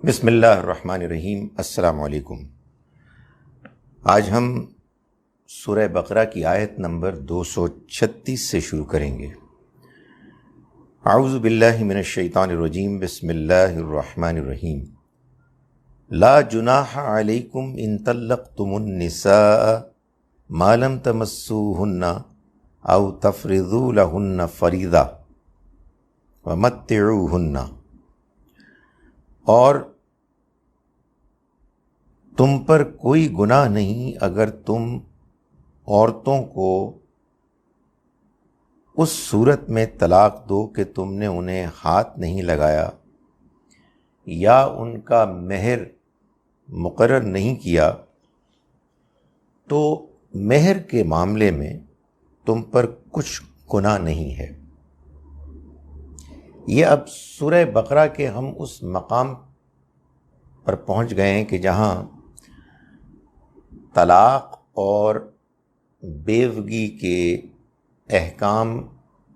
بسم اللہ الرحمن الرحیم۔ السلام علیکم۔ آج ہم سورہ بقرہ کی آیت نمبر 236 سے شروع کریں گے۔ اعوذ باللہ من الشیطان الرجیم، بسم اللہ الرحمن الرحیم۔ لا جناح علیکم ان طلقتم النساء ما لم تمسوہن او تفرضوا لہن فریضہ ومتعوہن، اور تم پر کوئی گناہ نہیں اگر تم عورتوں کو اس صورت میں طلاق دو کہ تم نے انہیں ہاتھ نہیں لگایا یا ان کا مہر مقرر نہیں کیا، تو مہر کے معاملے میں تم پر کچھ گناہ نہیں ہے۔ یہ اب سورہ بقرہ کے ہم اس مقام پر پہنچ گئے ہیں کہ جہاں طلاق اور بیوگی کے احکام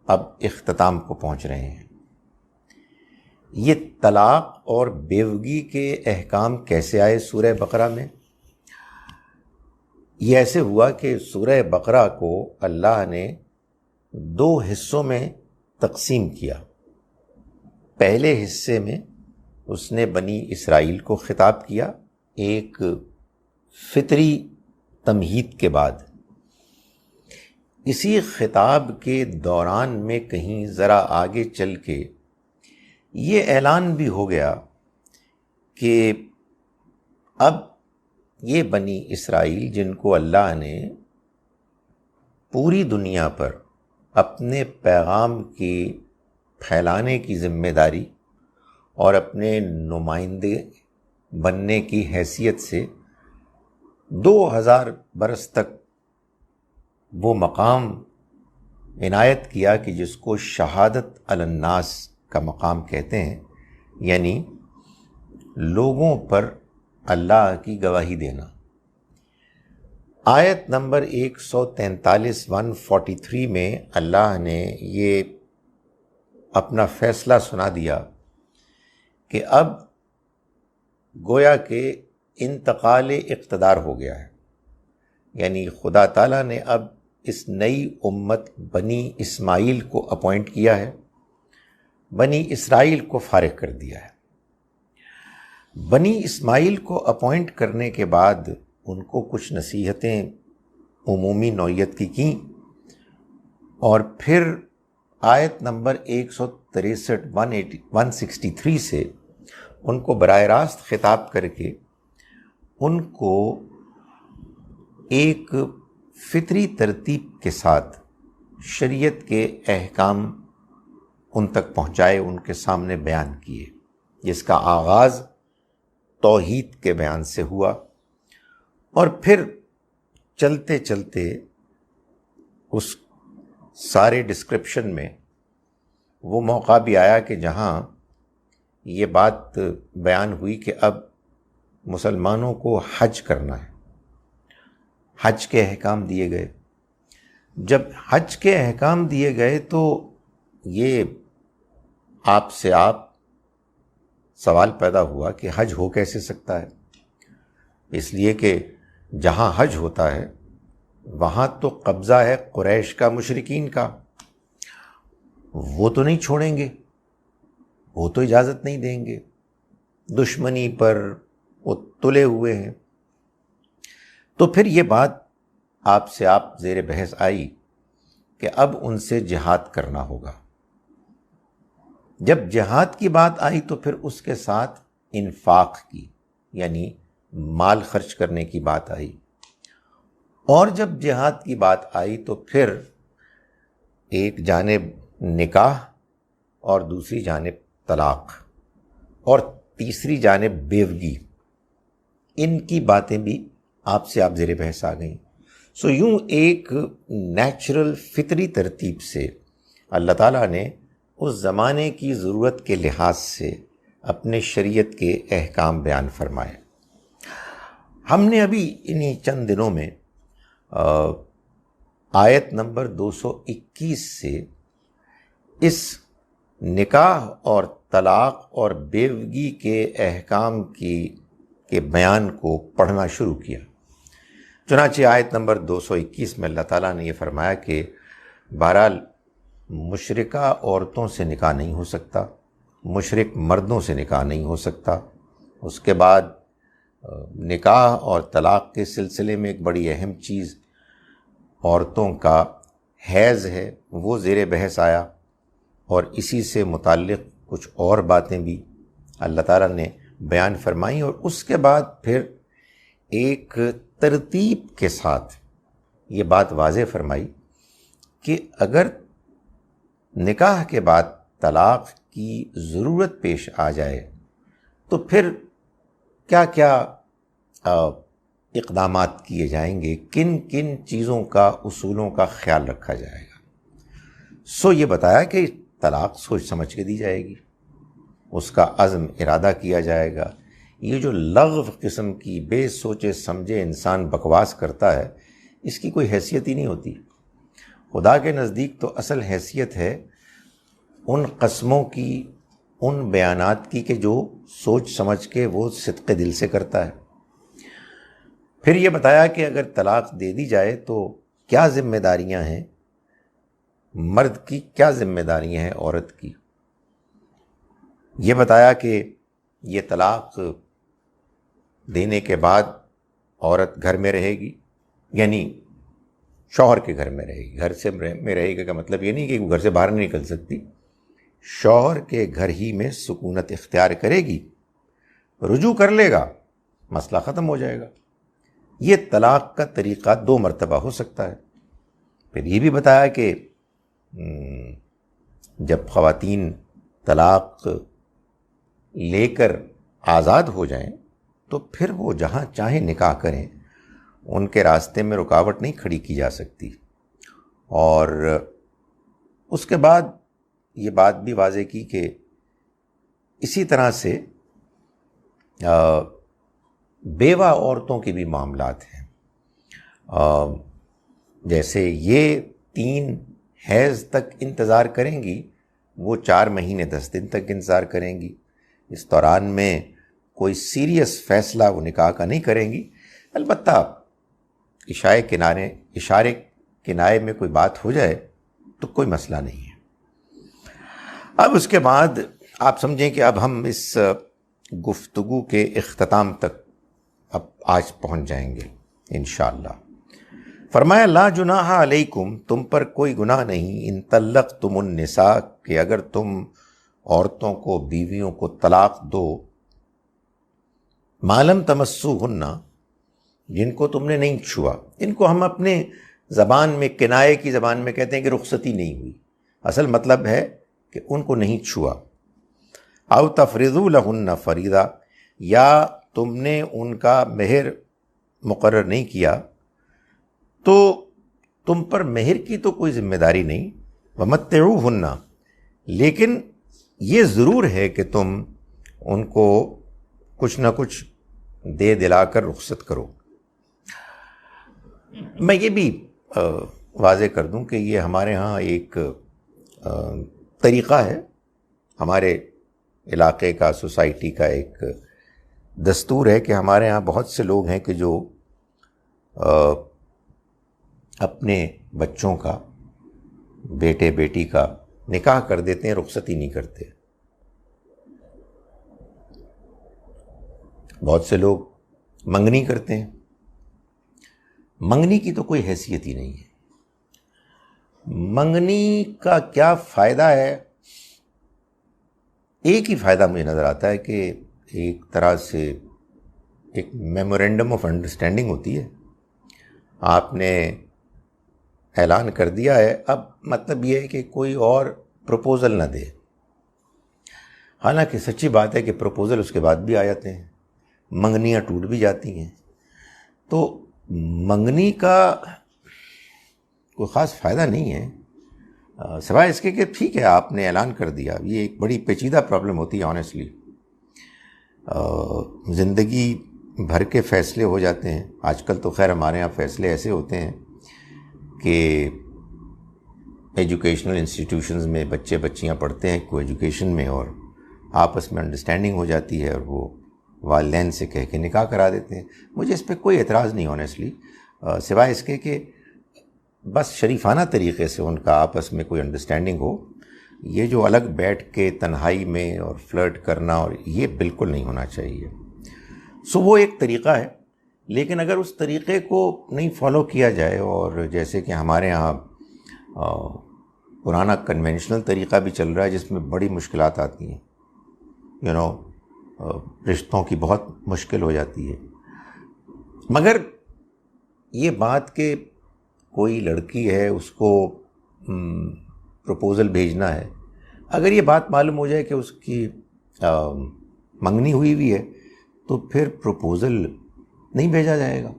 اب اختتام کو پہنچ رہے ہیں۔ یہ طلاق اور بیوگی کے احکام کیسے آئے سورہ بقرہ میں؟ یہ ایسے ہوا کہ سورہ بقرہ کو اللہ نے دو حصوں میں تقسیم کیا۔ پہلے حصے میں اس نے بنی اسرائیل کو خطاب کیا ایک فطری تمہید کے بعد۔ اسی خطاب کے دوران میں کہیں ذرا آگے چل کے یہ اعلان بھی ہو گیا کہ اب یہ بنی اسرائیل جن کو اللہ نے پوری دنیا پر اپنے پیغام کی پھیلانے کی ذمہ داری اور اپنے نمائندے بننے کی حیثیت سے 2000 برس تک وہ مقام عنایت کیا کہ جس کو شہادت علی الناس کا مقام کہتے ہیں، یعنی لوگوں پر اللہ کی گواہی دینا۔ آیت نمبر 143 143 میں اللہ نے یہ اپنا فیصلہ سنا دیا کہ اب گویا کہ انتقال اقتدار ہو گیا ہے، یعنی خدا تعالیٰ نے اب اس نئی امت بنی اسماعیل کو اپوائنٹ کیا ہے، بنی اسرائیل کو فارغ کر دیا ہے۔ بنی اسماعیل کو اپوائنٹ کرنے کے بعد ان کو کچھ نصیحتیں عمومی نوعیت کی کیں، اور پھر آیت نمبر 163 163 سے ان کو براہ راست خطاب کر کے ان کو ایک فطری ترتیب کے ساتھ شریعت کے احکام ان تک پہنچائے، ان کے سامنے بیان کیے، جس کا آغاز توحید کے بیان سے ہوا، اور پھر چلتے چلتے اس سارے ڈسکرپشن میں وہ موقع بھی آیا کہ جہاں یہ بات بیان ہوئی کہ اب مسلمانوں کو حج کرنا ہے۔ حج کے احکام دیے گئے۔ جب حج کے احکام دیے گئے تو یہ آپ سے سوال پیدا ہوا کہ حج ہو کیسے سکتا ہے؟ اس لیے کہ جہاں حج ہوتا ہے وہاں تو قبضہ ہے قریش کا، مشرکین کا، وہ تو نہیں چھوڑیں گے، وہ تو اجازت نہیں دیں گے، دشمنی پر وہ تلے ہوئے ہیں۔ تو پھر یہ بات آپ سے زیر بحث آئی کہ اب ان سے جہاد کرنا ہوگا۔ جب جہاد کی بات آئی تو پھر اس کے ساتھ انفاق کی، یعنی مال خرچ کرنے کی بات آئی، اور جب جہاد کی بات آئی تو پھر ایک جانب نکاح اور دوسری جانب طلاق اور تیسری جانب بیوگی، ان کی باتیں بھی آپ زیر بحث آ گئیں۔ سو یوں ایک نیچرل فطری ترتیب سے اللہ تعالیٰ نے اس زمانے کی ضرورت کے لحاظ سے اپنے شریعت کے احکام بیان فرمائے۔ ہم نے ابھی انہی چند دنوں میں آیت نمبر 221 سے اس نکاح اور طلاق اور بیوگی کے احکام کے بیان کو پڑھنا شروع کیا۔ چنانچہ آیت نمبر 221 میں اللہ تعالیٰ نے یہ فرمایا کہ بہرحال مشرکہ عورتوں سے نکاح نہیں ہو سکتا، مشرک مردوں سے نکاح نہیں ہو سکتا۔ اس کے بعد نکاح اور طلاق کے سلسلے میں ایک بڑی اہم چیز عورتوں کا حیض ہے، وہ زیر بحث آیا، اور اسی سے متعلق کچھ اور باتیں بھی اللہ تعالیٰ نے بیان فرمائیں، اور اس کے بعد پھر ایک ترتیب کے ساتھ یہ بات واضح فرمائی کہ اگر نکاح کے بعد طلاق کی ضرورت پیش آ جائے تو پھر کیا کیا اقدامات کیے جائیں گے، کن کن چیزوں کا، اصولوں کا خیال رکھا جائے گا۔ یہ بتایا کہ طلاق سوچ سمجھ کے دی جائے گی، اس کا عزم ارادہ کیا جائے گا۔ یہ جو لغو قسم کی بے سوچے سمجھے انسان بکواس کرتا ہے، اس کی کوئی حیثیت ہی نہیں ہوتی۔ خدا کے نزدیک تو اصل حیثیت ہے ان قسموں کی، ان بیانات کی کہ جو سوچ سمجھ کے وہ صدق دل سے کرتا ہے۔ پھر یہ بتایا کہ اگر طلاق دے دی جائے تو کیا ذمہ داریاں ہیں مرد کی، کیا ذمہ داریاں ہیں عورت کی۔ یہ بتایا کہ یہ طلاق دینے کے بعد عورت گھر میں رہے گی، یعنی شوہر کے گھر میں رہے گی۔ گھر سے میں رہے گی کا مطلب یہ نہیں کہ وہ گھر سے باہر نہیں نکل سکتی، شوہر کے گھر ہی میں سکونت اختیار کرے گی، رجوع کر لے گا، مسئلہ ختم ہو جائے گا۔ یہ طلاق کا طریقہ 2 مرتبہ ہو سکتا ہے۔ پھر یہ بھی بتایا کہ جب خواتین طلاق لے کر آزاد ہو جائیں تو پھر وہ جہاں چاہیں نکاح کریں، ان کے راستے میں رکاوٹ نہیں کھڑی کی جا سکتی۔ اور اس کے بعد یہ بات بھی واضح کی کہ اسی طرح سے بیوہ عورتوں کے بھی معاملات ہیں، جیسے یہ 3 حیض تک انتظار کریں گی، وہ 4 مہینے 10 دن تک انتظار کریں گی۔ اس دوران میں کوئی سیریس فیصلہ وہ نکاح کا نہیں کریں گی، البتہ اشارے کنارے میں کوئی بات ہو جائے تو کوئی مسئلہ نہیں ہے۔ اب اس کے بعد آپ سمجھیں کہ اب ہم اس گفتگو کے اختتام تک اب آج پہنچ جائیں گے انشاءاللہ۔ فرمایا لا جناح علیکم، تم پر کوئی گناہ نہیں، ان طلقتم النساء، کہ اگر تم عورتوں کو، بیویوں کو طلاق دو، ما لم تمسوہن، جن کو تم نے نہیں چھوا۔ ان کو ہم اپنے زبان میں، کنائے کی زبان میں کہتے ہیں کہ رخصتی نہیں ہوئی، اصل مطلب ہے کہ ان کو نہیں چھوا۔ او تفرضوا لہن فریضہ، یا تم نے ان کا مہر مقرر نہیں کیا تو تم پر مہر کی تو کوئی ذمہ داری نہیں۔ ومتعوہن، لیکن یہ ضرور ہے کہ تم ان کو کچھ نہ کچھ دے دلا کر رخصت کرو۔ میں یہ بھی واضح کر دوں کہ یہ ہمارے ہاں ایک طریقہ ہے، ہمارے علاقے کا، سوسائٹی کا ایک دستور ہے کہ ہمارے ہاں بہت سے لوگ ہیں کہ جو اپنے بچوں کا، بیٹے بیٹی کا نکاح کر دیتے ہیں، رخصتی نہیں کرتے۔ بہت سے لوگ منگنی کرتے ہیں، منگنی کی تو کوئی حیثیت ہی نہیں ہے۔ منگنی کا کیا فائدہ ہے؟ ایک ہی فائدہ مجھے نظر آتا ہے کہ ایک طرح سے ایک میمورینڈم آف انڈرسٹینڈنگ ہوتی ہے، آپ نے اعلان کر دیا ہے، اب مطلب یہ ہے کہ کوئی اور پروپوزل نہ دے۔ حالانکہ سچی بات ہے کہ پروپوزل اس کے بعد بھی آ جاتے ہیں، منگنیاں ٹوٹ بھی جاتی ہیں، تو منگنی کا کوئی خاص فائدہ نہیں ہے، سوائے اس کے کہ ٹھیک ہے آپ نے اعلان کر دیا۔ یہ ایک بڑی پیچیدہ پرابلم ہوتی ہے آنیسٹلی، زندگی بھر کے فیصلے ہو جاتے ہیں۔ آج کل تو خیر ہمارے یہاں فیصلے ایسے ہوتے ہیں کہ ایجوکیشنل انسٹیٹیوشنز میں بچے بچیاں پڑھتے ہیں کو ایجوکیشن میں، اور آپس میں انڈرسٹینڈنگ ہو جاتی ہے اور وہ والدین سے کہہ کے نکاح کرا دیتے ہیں. مجھے اس پہ کوئی اعتراض نہیں آنیسٹلی، سوائے اس کے کہ بس شریفانہ طریقے سے ان کا آپس میں کوئی انڈرسٹینڈنگ ہو. یہ جو الگ بیٹھ کے تنہائی میں اور فلرٹ کرنا، اور یہ بالکل نہیں ہونا چاہیے. وہ ایک طریقہ ہے، لیکن اگر اس طریقے کو نہیں فالو کیا جائے، اور جیسے کہ ہمارے ہاں پرانا کنونشنل طریقہ بھی چل رہا ہے جس میں بڑی مشکلات آتی ہیں، رشتوں کی بہت مشکل ہو جاتی ہے. مگر یہ بات کہ کوئی لڑکی ہے اس کو پروپوزل بھیجنا ہے، اگر یہ بات معلوم ہو جائے کہ اس کی منگنی ہوئی ہوئی ہے تو پھر پروپوزل نہیں بھیجا جائے گا.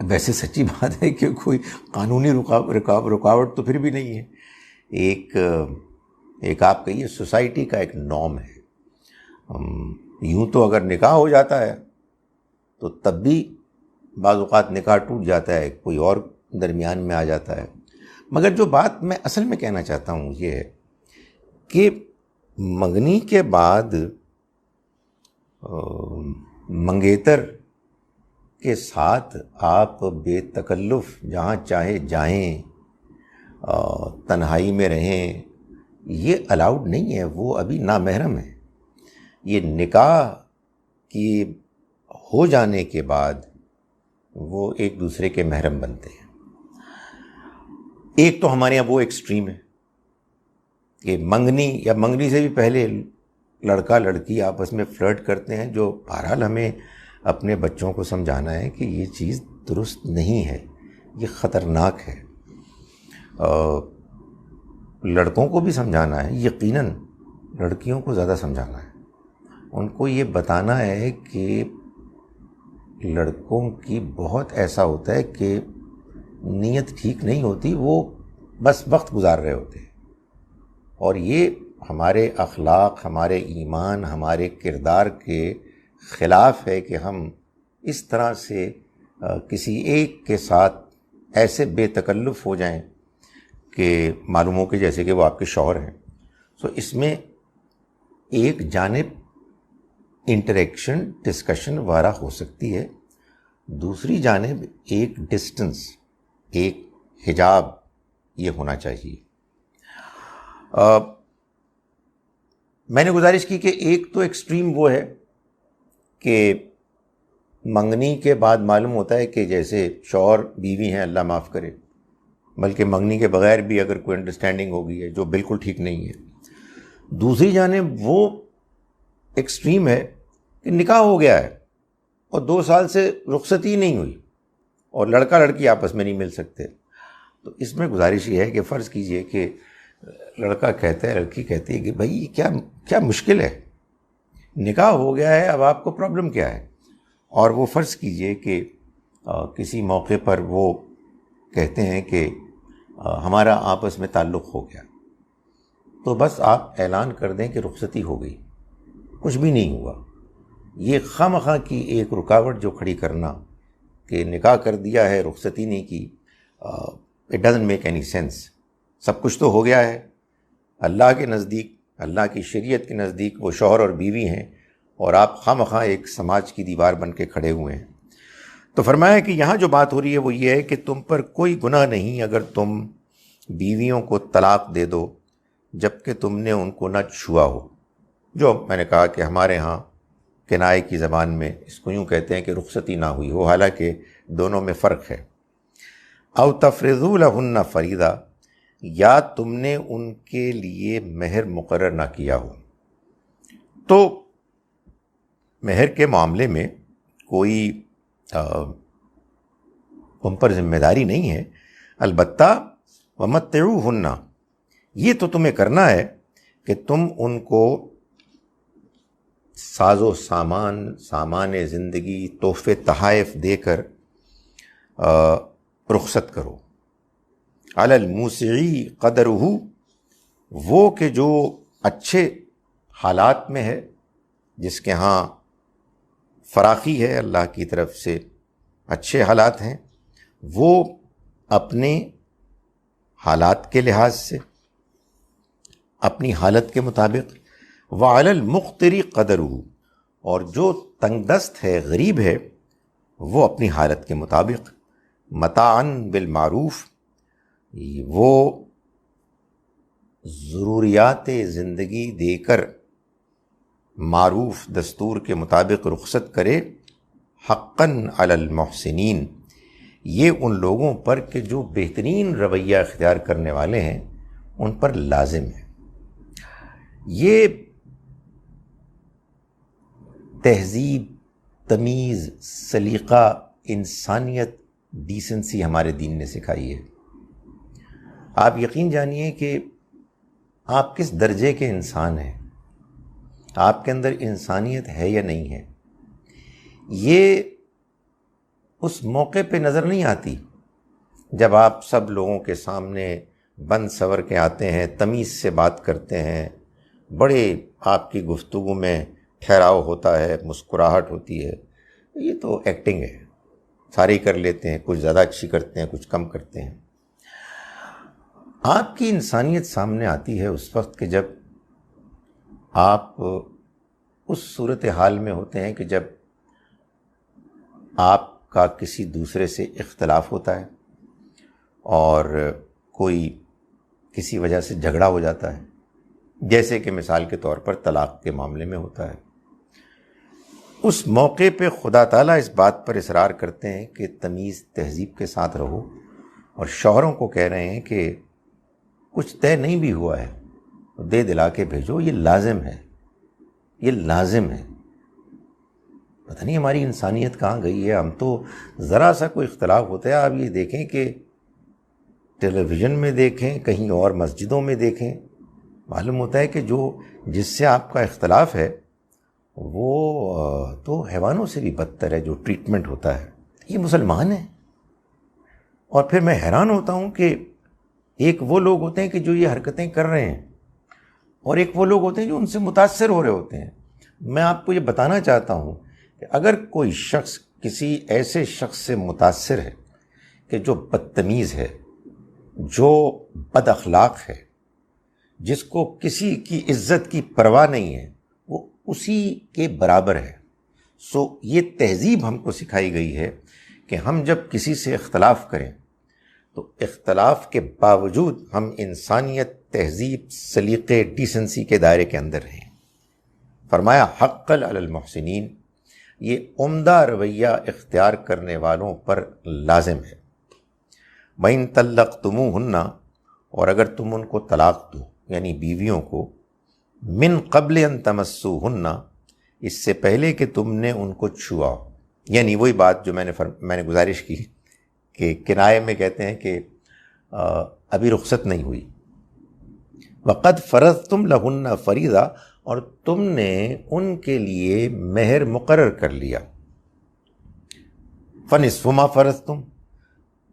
ویسے سچی بات ہے کہ کوئی قانونی رکاوٹ تو پھر بھی نہیں ہے. ایک آپ کہیے سوسائٹی کا ایک نارم ہے. یوں تو اگر نکاح ہو جاتا ہے تو تب بھی بعض اوقات نکاح ٹوٹ جاتا ہے، کوئی اور درمیان میں آ جاتا ہے. مگر جو بات میں اصل میں کہنا چاہتا ہوں یہ ہے کہ منگنی کے بعد منگیتر کے ساتھ آپ بے تکلف جہاں چاہے جائیں، تنہائی میں رہیں، یہ الاؤڈ نہیں ہے. وہ ابھی نامحرم ہے. یہ نکاح کی ہو جانے کے بعد وہ ایک دوسرے کے محرم بنتے ہیں. ایک تو ہمارے یہاں وہ ایکسٹریم ہے کہ منگنی یا منگنی سے بھی پہلے لڑکا لڑکی آپس میں فلرٹ کرتے ہیں، جو بہرحال ہمیں اپنے بچوں کو سمجھانا ہے کہ یہ چیز درست نہیں ہے، یہ خطرناک ہے. لڑکوں کو بھی سمجھانا ہے، یقیناً لڑکیوں کو زیادہ سمجھانا ہے. ان کو یہ بتانا ہے کہ لڑکوں کی بہت ایسا ہوتا ہے کہ نیت ٹھیک نہیں ہوتی، وہ بس وقت گزار رہے ہوتے ہیں، اور یہ ہمارے اخلاق، ہمارے ایمان، ہمارے کردار کے خلاف ہے کہ ہم اس طرح سے کسی ایک کے ساتھ ایسے بے تکلف ہو جائیں کہ معلوم ہو کہ جیسے کہ وہ آپ کے شوہر ہیں. اس میں ایک جانب انٹریکشن ڈسکشن وغیرہ ہو سکتی ہے، دوسری جانب ایک ڈسٹنس، ایک حجاب یہ ہونا چاہیے. میں نے گزارش کی کہ ایک تو ایکسٹریم وہ ہے کہ منگنی کے بعد معلوم ہوتا ہے کہ جیسے شوہر بیوی ہیں، اللہ معاف کرے، بلکہ منگنی کے بغیر بھی اگر کوئی انڈرسٹینڈنگ ہو گئی ہے جو بالکل ٹھیک نہیں ہے. دوسری جانب وہ ایکسٹریم ہے کہ نکاح ہو گیا ہے اور 2 سال سے رخصتی نہیں ہوئی اور لڑکا لڑکی آپس میں نہیں مل سکتے. تو اس میں گزارش یہ ہے کہ فرض کیجئے کہ لڑکا کہتا ہے، لڑکی کہتی ہے کہ بھائی یہ کیا مشکل ہے، نکاح ہو گیا ہے، اب آپ کو پرابلم کیا ہے. اور وہ فرض کیجئے کہ کسی موقع پر وہ کہتے ہیں کہ ہمارا آپس میں تعلق ہو گیا، تو بس آپ اعلان کر دیں کہ رخصتی ہو گئی، کچھ بھی نہیں ہوا. یہ خواہ کی ایک رکاوٹ جو کھڑی کرنا کہ نکاح کر دیا ہے، رخصتی نہیں کی، it doesn't make any sense. سب کچھ تو ہو گیا ہے. اللہ کے نزدیک، اللہ کی شریعت کے نزدیک وہ شوہر اور بیوی ہیں، اور آپ خواہ ایک سماج کی دیوار بن کے کھڑے ہوئے ہیں. تو فرمایا کہ یہاں جو بات ہو رہی ہے وہ یہ ہے کہ تم پر کوئی گناہ نہیں اگر تم بیویوں کو طلاق دے دو جب کہ تم نے ان کو نہ چھوا ہو. جو میں نے کہا کہ ہمارے ہاں کنائے کی زبان میں اس کو یوں کہتے ہیں کہ رخصتی نہ ہوئی ہو، حالانکہ دونوں میں فرق ہے. او تفرضوا لہن فریضہ، یا تم نے ان کے لیے مہر مقرر نہ کیا ہو. تو مہر کے معاملے میں کوئی تم پر ذمہ داری نہیں ہے، البتہ ومتعوہن، یہ تو تمہیں کرنا ہے کہ تم ان کو ساز و سامان زندگی، تحفے تحائف دے کر رخصت کرو. علی الموسعی قدرہ، وہ کہ جو اچھے حالات میں ہے، جس کے ہاں فراخی ہے، اللہ کی طرف سے اچھے حالات ہیں، وہ اپنے حالات کے لحاظ سے، اپنی حالت کے مطابق، وعلی المقتر قدرہ، اور جو تنگ دست ہے، غریب ہے، وہ اپنی حالت کے مطابق، متاعا بالمعروف، وہ ضروریات زندگی دے کر معروف دستور کے مطابق رخصت کرے، حقاً علی المحسنین، یہ ان لوگوں پر کہ جو بہترین رویہ اختیار کرنے والے ہیں ان پر لازم ہے۔ یہ تہذیب، تمیز، سلیقہ، انسانیت، ڈیسنسی ہمارے دین نے سکھائی ہے۔ آپ یقین جانیے کہ آپ کس درجے کے انسان ہیں، آپ کے اندر انسانیت ہے یا نہیں ہے، یہ اس موقع پہ نظر نہیں آتی جب آپ سب لوگوں کے سامنے بند سور کے آتے ہیں، تمیز سے بات کرتے ہیں، بڑے آپ کی گفتگو میں ٹھہراؤ ہوتا ہے، مسکراہٹ ہوتی ہے۔ یہ تو ایکٹنگ ہے، سارے کر لیتے ہیں، کچھ زیادہ اچھی کرتے ہیں، کچھ کم کرتے ہیں۔ آپ کی انسانیت سامنے آتی ہے اس وقت کہ جب آپ اس صورتحال میں ہوتے ہیں کہ جب آپ کا کسی دوسرے سے اختلاف ہوتا ہے اور کوئی کسی وجہ سے جھگڑا ہو جاتا ہے، جیسے کہ مثال کے طور پر طلاق کے معاملے میں ہوتا ہے۔ اس موقع پہ خدا تعالیٰ اس بات پر اصرار کرتے ہیں کہ تمیز تہذیب کے ساتھ رہو، اور شوہروں کو کہہ رہے ہیں کہ کچھ طے نہیں بھی ہوا ہے تو دے دلا کے بھیجو، یہ لازم ہے، یہ لازم ہے۔ پتہ نہیں ہماری انسانیت کہاں گئی ہے، ہم تو ذرا سا کوئی اختلاف ہوتا ہے، آپ یہ دیکھیں کہ ٹیلی ویژن میں دیکھیں، کہیں اور مسجدوں میں دیکھیں، معلوم ہوتا ہے کہ جس سے آپ کا اختلاف ہے وہ تو حیوانوں سے بھی بدتر ہے، جو ٹریٹمنٹ ہوتا ہے۔ یہ مسلمان ہیں، اور پھر میں حیران ہوتا ہوں کہ ایک وہ لوگ ہوتے ہیں کہ جو یہ حرکتیں کر رہے ہیں، اور ایک وہ لوگ ہوتے ہیں جو ان سے متاثر ہو رہے ہوتے ہیں۔ میں آپ کو یہ بتانا چاہتا ہوں کہ اگر کوئی شخص کسی ایسے شخص سے متاثر ہے کہ جو بدتمیز ہے، جو بد اخلاق ہے، جس کو کسی کی عزت کی پرواہ نہیں ہے، وہ اسی کے برابر ہے۔ سو یہ تہذیب ہم کو سکھائی گئی ہے کہ ہم جب کسی سے اختلاف کریں تو اختلاف کے باوجود ہم انسانیت، تہذیب، سلیقے، ڈیسنسی کے دائرے کے اندر رہیں۔ فرمایا حقاً علی المحسنین، یہ عمدہ رویہ اختیار کرنے والوں پر لازم ہے۔ وَإِن طَلَّقْتُمُوهُنَّ، اور اگر تم ان کو طلاق دو، یعنی بیویوں کو، من قبل ان تمسوهن، اس سے پہلے کہ تم نے ان کو چھوا، یعنی وہی بات جو میں نے گزارش کی کہ کنائے میں کہتے ہیں کہ ابھی رخصت نہیں ہوئی۔ وقد فرضتم لہن فریضہ، اور تم نے ان کے لیے مہر مقرر کر لیا۔ فنصف ما فرضتم،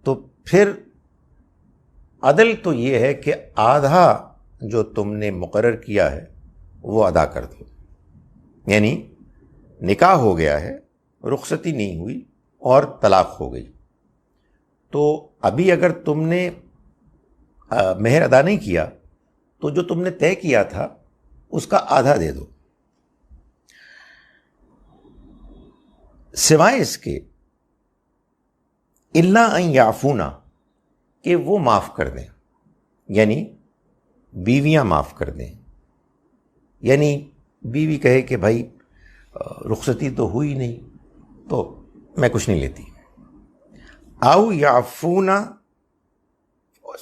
تو پھر عدل تو یہ ہے کہ آدھا جو تم نے مقرر کیا ہے وہ ادا کر دو، یعنی نکاح ہو گیا ہے، رخصتی نہیں ہوئی اور طلاق ہو گئی، تو ابھی اگر تم نے مہر ادا نہیں کیا تو جو تم نے طے کیا تھا اس کا آدھا دے دو، سوائے اس کے الا ان یعفونا، کہ وہ معاف کر دیں، یعنی بیویاں معاف کر دیں، یعنی بیوی کہے کہ بھائی رخصتی تو ہوئی نہیں تو میں کچھ نہیں لیتی، او یعفونا،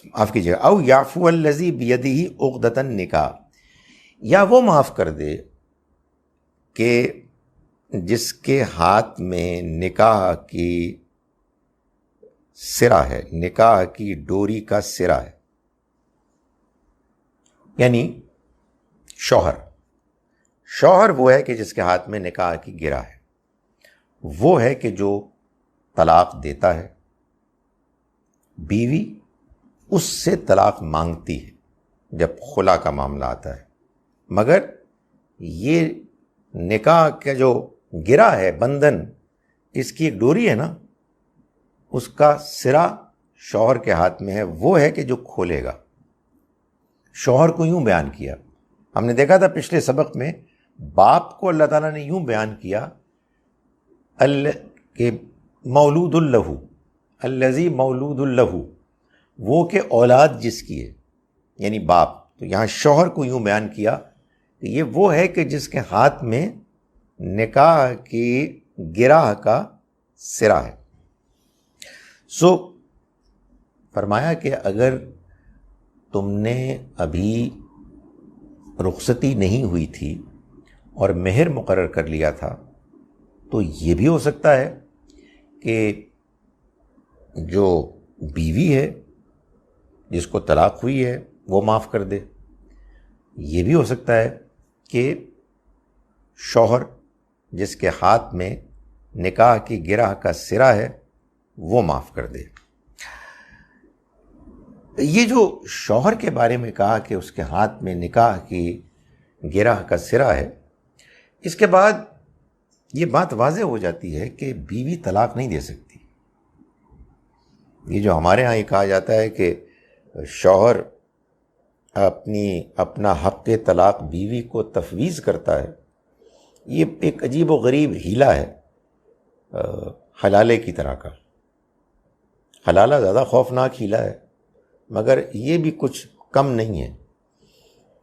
معاف کیجیے گا، او یعفو الذی بیدہ عقدۃ النکاح، یا وہ معاف کر دے کہ جس کے ہاتھ میں نکاح کی سرا ہے، نکاح کی ڈوری کا سرا ہے، یعنی شوہر وہ ہے کہ جس کے ہاتھ میں نکاح کی گرا ہے، وہ ہے کہ جو طلاق دیتا ہے، بیوی اس سے طلاق مانگتی ہے جب خلا کا معاملہ آتا ہے، مگر یہ نکاح کا جو گرا ہے، بندھن، اس کی ایک ڈوری ہے نا، اس کا سرا شوہر کے ہاتھ میں ہے وہ ہے کہ جو کھولے گا. شوہر کو یوں بیان کیا. ہم نے دیکھا تھا پچھلے سبق میں باپ کو اللہ تعالیٰ نے یوں بیان کیا کہ مولود لہ، الذی مولود لہ، وہ کہ اولاد جس کی ہے، یعنی باپ. تو یہاں شوہر کو یوں بیان کیا کہ یہ وہ ہے کہ جس کے ہاتھ میں نکاح کی گرہ کا سرا ہے. سو فرمایا کہ اگر تم نے ابھی رخصتی نہیں ہوئی تھی اور مہر مقرر کر لیا تھا تو یہ بھی ہو سکتا ہے کہ جو بیوی ہے جس کو طلاق ہوئی ہے وہ معاف کر دے. یہ بھی ہو سکتا ہے کہ شوہر جس کے ہاتھ میں نکاح کی گرہ کا سرا ہے وہ معاف کر دے. یہ جو شوہر کے بارے میں کہا کہ اس کے ہاتھ میں نکاح کی گرہ کا سرا ہے، اس کے بعد یہ بات واضح ہو جاتی ہے کہ بیوی طلاق نہیں دے سکتی. یہ جو ہمارے ہاں یہ کہا جاتا ہے کہ شوہر اپنا حق طلاق بیوی کو تفویض کرتا ہے، یہ ایک عجیب و غریب ہیلا ہے حلالے کی طرح کا. حلالہ زیادہ خوفناک ہیلا ہے، مگر یہ بھی کچھ کم نہیں ہے.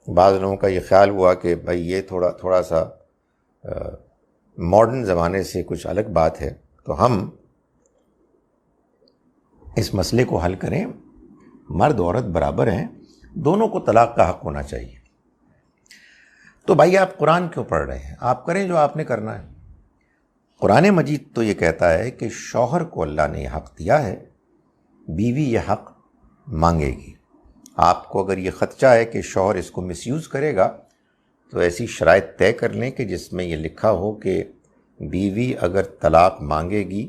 بعض لوگوں کا یہ خیال ہوا کہ بھائی یہ تھوڑا سا ماڈرن زمانے سے کچھ الگ بات ہے، تو ہم اس مسئلے کو حل کریں. مرد عورت برابر ہیں، دونوں کو طلاق کا حق ہونا چاہیے. تو بھائی آپ قرآن کیوں پڑھ رہے ہیں؟ آپ کریں جو آپ نے کرنا ہے. قرآن مجید تو یہ کہتا ہے کہ شوہر کو اللہ نے یہ حق دیا ہے، بیوی یہ حق مانگے گی. آپ کو اگر یہ خدشہ ہے کہ شوہر اس کو مس یوز کرے گا تو ایسی شرائط طے کر لیں کہ جس میں یہ لکھا ہو کہ بیوی اگر طلاق مانگے گی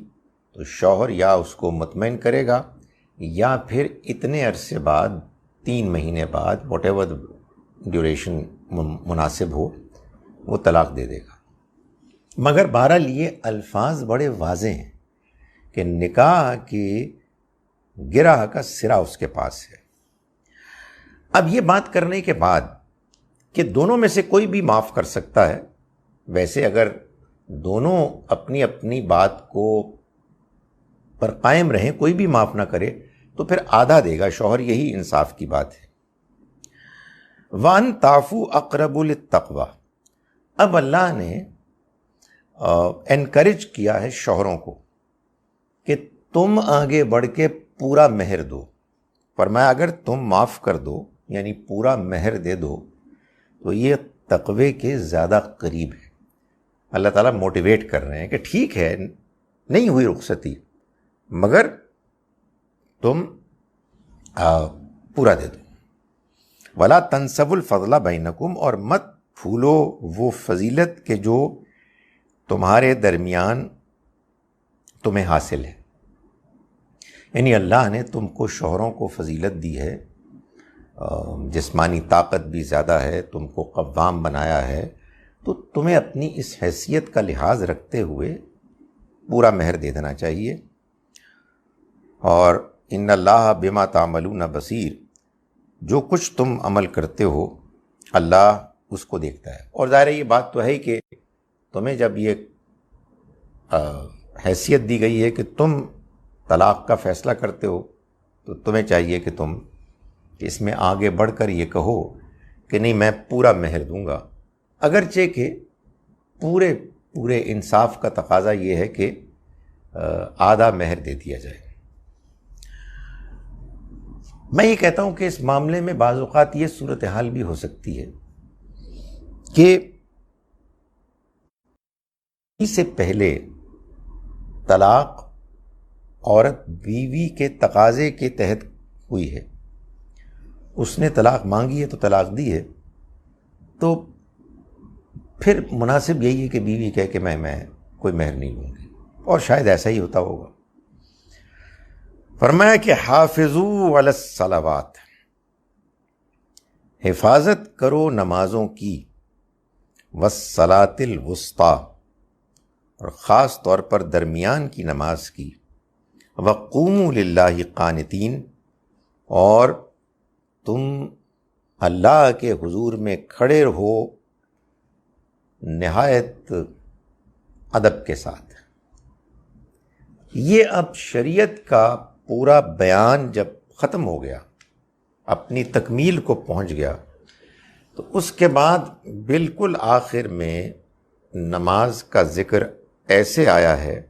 تو شوہر یا اس کو مطمئن کرے گا یا پھر اتنے عرصے بعد، 3 مہینے بعد، واٹ ایور ڈیوریشن مناسب ہو، وہ طلاق دے دے گا. مگر بہرحال یہ الفاظ بڑے واضح ہیں کہ نکاح کی گرہ کا سرا اس کے پاس ہے. اب یہ بات کرنے کے بعد کہ دونوں میں سے کوئی بھی معاف کر سکتا ہے، ویسے اگر دونوں اپنی اپنی بات کو پر قائم رہیں، کوئی بھی معاف نہ کرے تو پھر آدھا دے گا شوہر، یہی انصاف کی بات ہے. وَأَن تَعْفُوا أَقْرَبُ لِلتَّقْوَىٰ. اب اللہ نے انکریج کیا ہے شوہروں کو کہ تم آگے بڑھ کے پورا مہر دو. فرمایا اگر تم معاف کر دو، یعنی پورا مہر دے دو، تو یہ تقوی کے زیادہ قریب ہے. اللہ تعالیٰ موٹیویٹ کر رہے ہیں کہ ٹھیک ہے نہیں ہوئی رخصتی، مگر تم پورا دے دو. وَلَا تَنْسَبُوا الْفَضْلَ بَيْنَكُمْ، اور مت پھولو وہ فضیلت کہ جو تمہارے درمیان تمہیں حاصل ہے. یعنی اللہ نے تم کو شوہروں کو فضیلت دی ہے، جسمانی طاقت بھی زیادہ ہے، تم کو قوام بنایا ہے، تو تمہیں اپنی اس حیثیت کا لحاظ رکھتے ہوئے پورا مہر دے دینا چاہیے. اور ان اللہ بما تعملون بصیر، جو کچھ تم عمل کرتے ہو اللہ اس کو دیکھتا ہے. اور ظاہر یہ بات تو ہے کہ تمہیں جب یہ حیثیت دی گئی ہے کہ تم طلاق کا فیصلہ کرتے ہو تو تمہیں چاہیے کہ تم اس میں آگے بڑھ کر یہ کہو کہ نہیں میں پورا مہر دوں گا، اگرچہ کہ پورے انصاف کا تقاضا یہ ہے کہ آدھا مہر دے دیا جائے. میں یہ کہتا ہوں کہ اس معاملے میں بعض اوقات یہ صورتحال بھی ہو سکتی ہے کہ اس سے پہلے طلاق عورت بیوی کے تقاضے کے تحت ہوئی ہے، اس نے طلاق مانگی ہے تو طلاق دی ہے، تو پھر مناسب یہی ہے کہ بیوی کہے کہ میں کوئی مہر نہیں لوں گی، اور شاید ایسا ہی ہوتا ہوگا. فرمایا کہ حافظوا علی الصلوات، حفاظت کرو نمازوں کی، والصلاۃ الوسطیٰ، اور خاص طور پر درمیان کی نماز کی، وَقُومُوا لِلَّهِ قَانِتِينَ، اور تم اللہ کے حضور میں کھڑے رہو نہایت ادب کے ساتھ۔ یہ اب شریعت کا پورا بیان جب ختم ہو گیا، اپنی تکمیل کو پہنچ گیا، تو اس کے بعد بالکل آخر میں نماز کا ذکر ایسے آیا ہے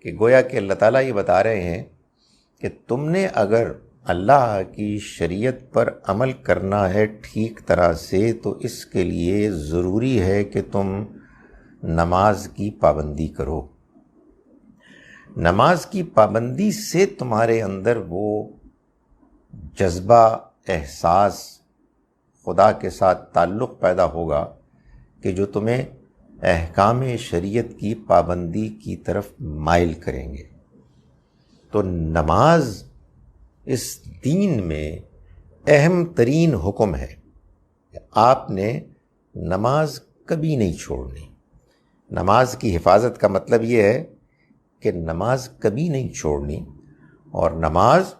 کہ گویا کہ اللہ تعالیٰ یہ بتا رہے ہیں کہ تم نے اگر اللہ کی شریعت پر عمل کرنا ہے ٹھیک طرح سے، تو اس کے لیے ضروری ہے کہ تم نماز کی پابندی کرو۔ نماز کی پابندی سے تمہارے اندر وہ جذبہ، احساس، خدا کے ساتھ تعلق پیدا ہوگا کہ جو تمہیں احکام شریعت کی پابندی کی طرف مائل کریں گے۔ تو نماز اس دین میں اہم ترین حکم ہے کہ آپ نے نماز کبھی نہیں چھوڑنی۔ نماز کی حفاظت کا مطلب یہ ہے کہ نماز کبھی نہیں چھوڑنی، اور نماز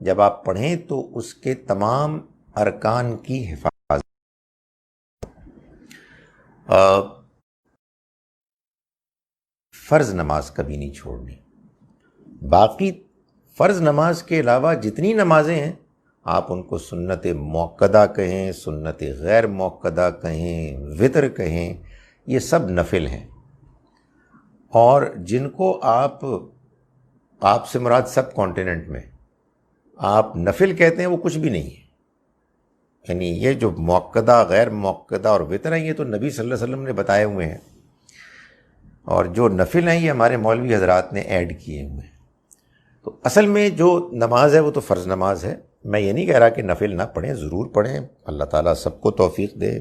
جب آپ پڑھیں تو اس کے تمام ارکان کی حفاظت۔ فرض نماز کبھی نہیں چھوڑنی۔ باقی فرض نماز کے علاوہ جتنی نمازیں ہیں آپ ان کو سنت موقدہ کہیں، سنت غیر موقدہ کہیں، وطر کہیں، یہ سب نفل ہیں، اور جن کو آپ سے مراد سب کانٹیننٹ میں آپ نفل کہتے ہیں وہ کچھ بھی نہیں ہے۔ یعنی یہ جو موقدہ، غیر موقدہ اور وطر ہیں یہ تو نبی صلی اللہ علیہ وسلم نے بتائے ہوئے ہیں، اور جو نفل ہیں یہ ہمارے مولوی حضرات نے ایڈ کیے ہوئے ہیں۔ تو اصل میں جو نماز ہے وہ تو فرض نماز ہے۔ میں یہ نہیں کہہ رہا کہ نفل نہ پڑھیں، ضرور پڑھیں، اللہ تعالیٰ سب کو توفیق دے۔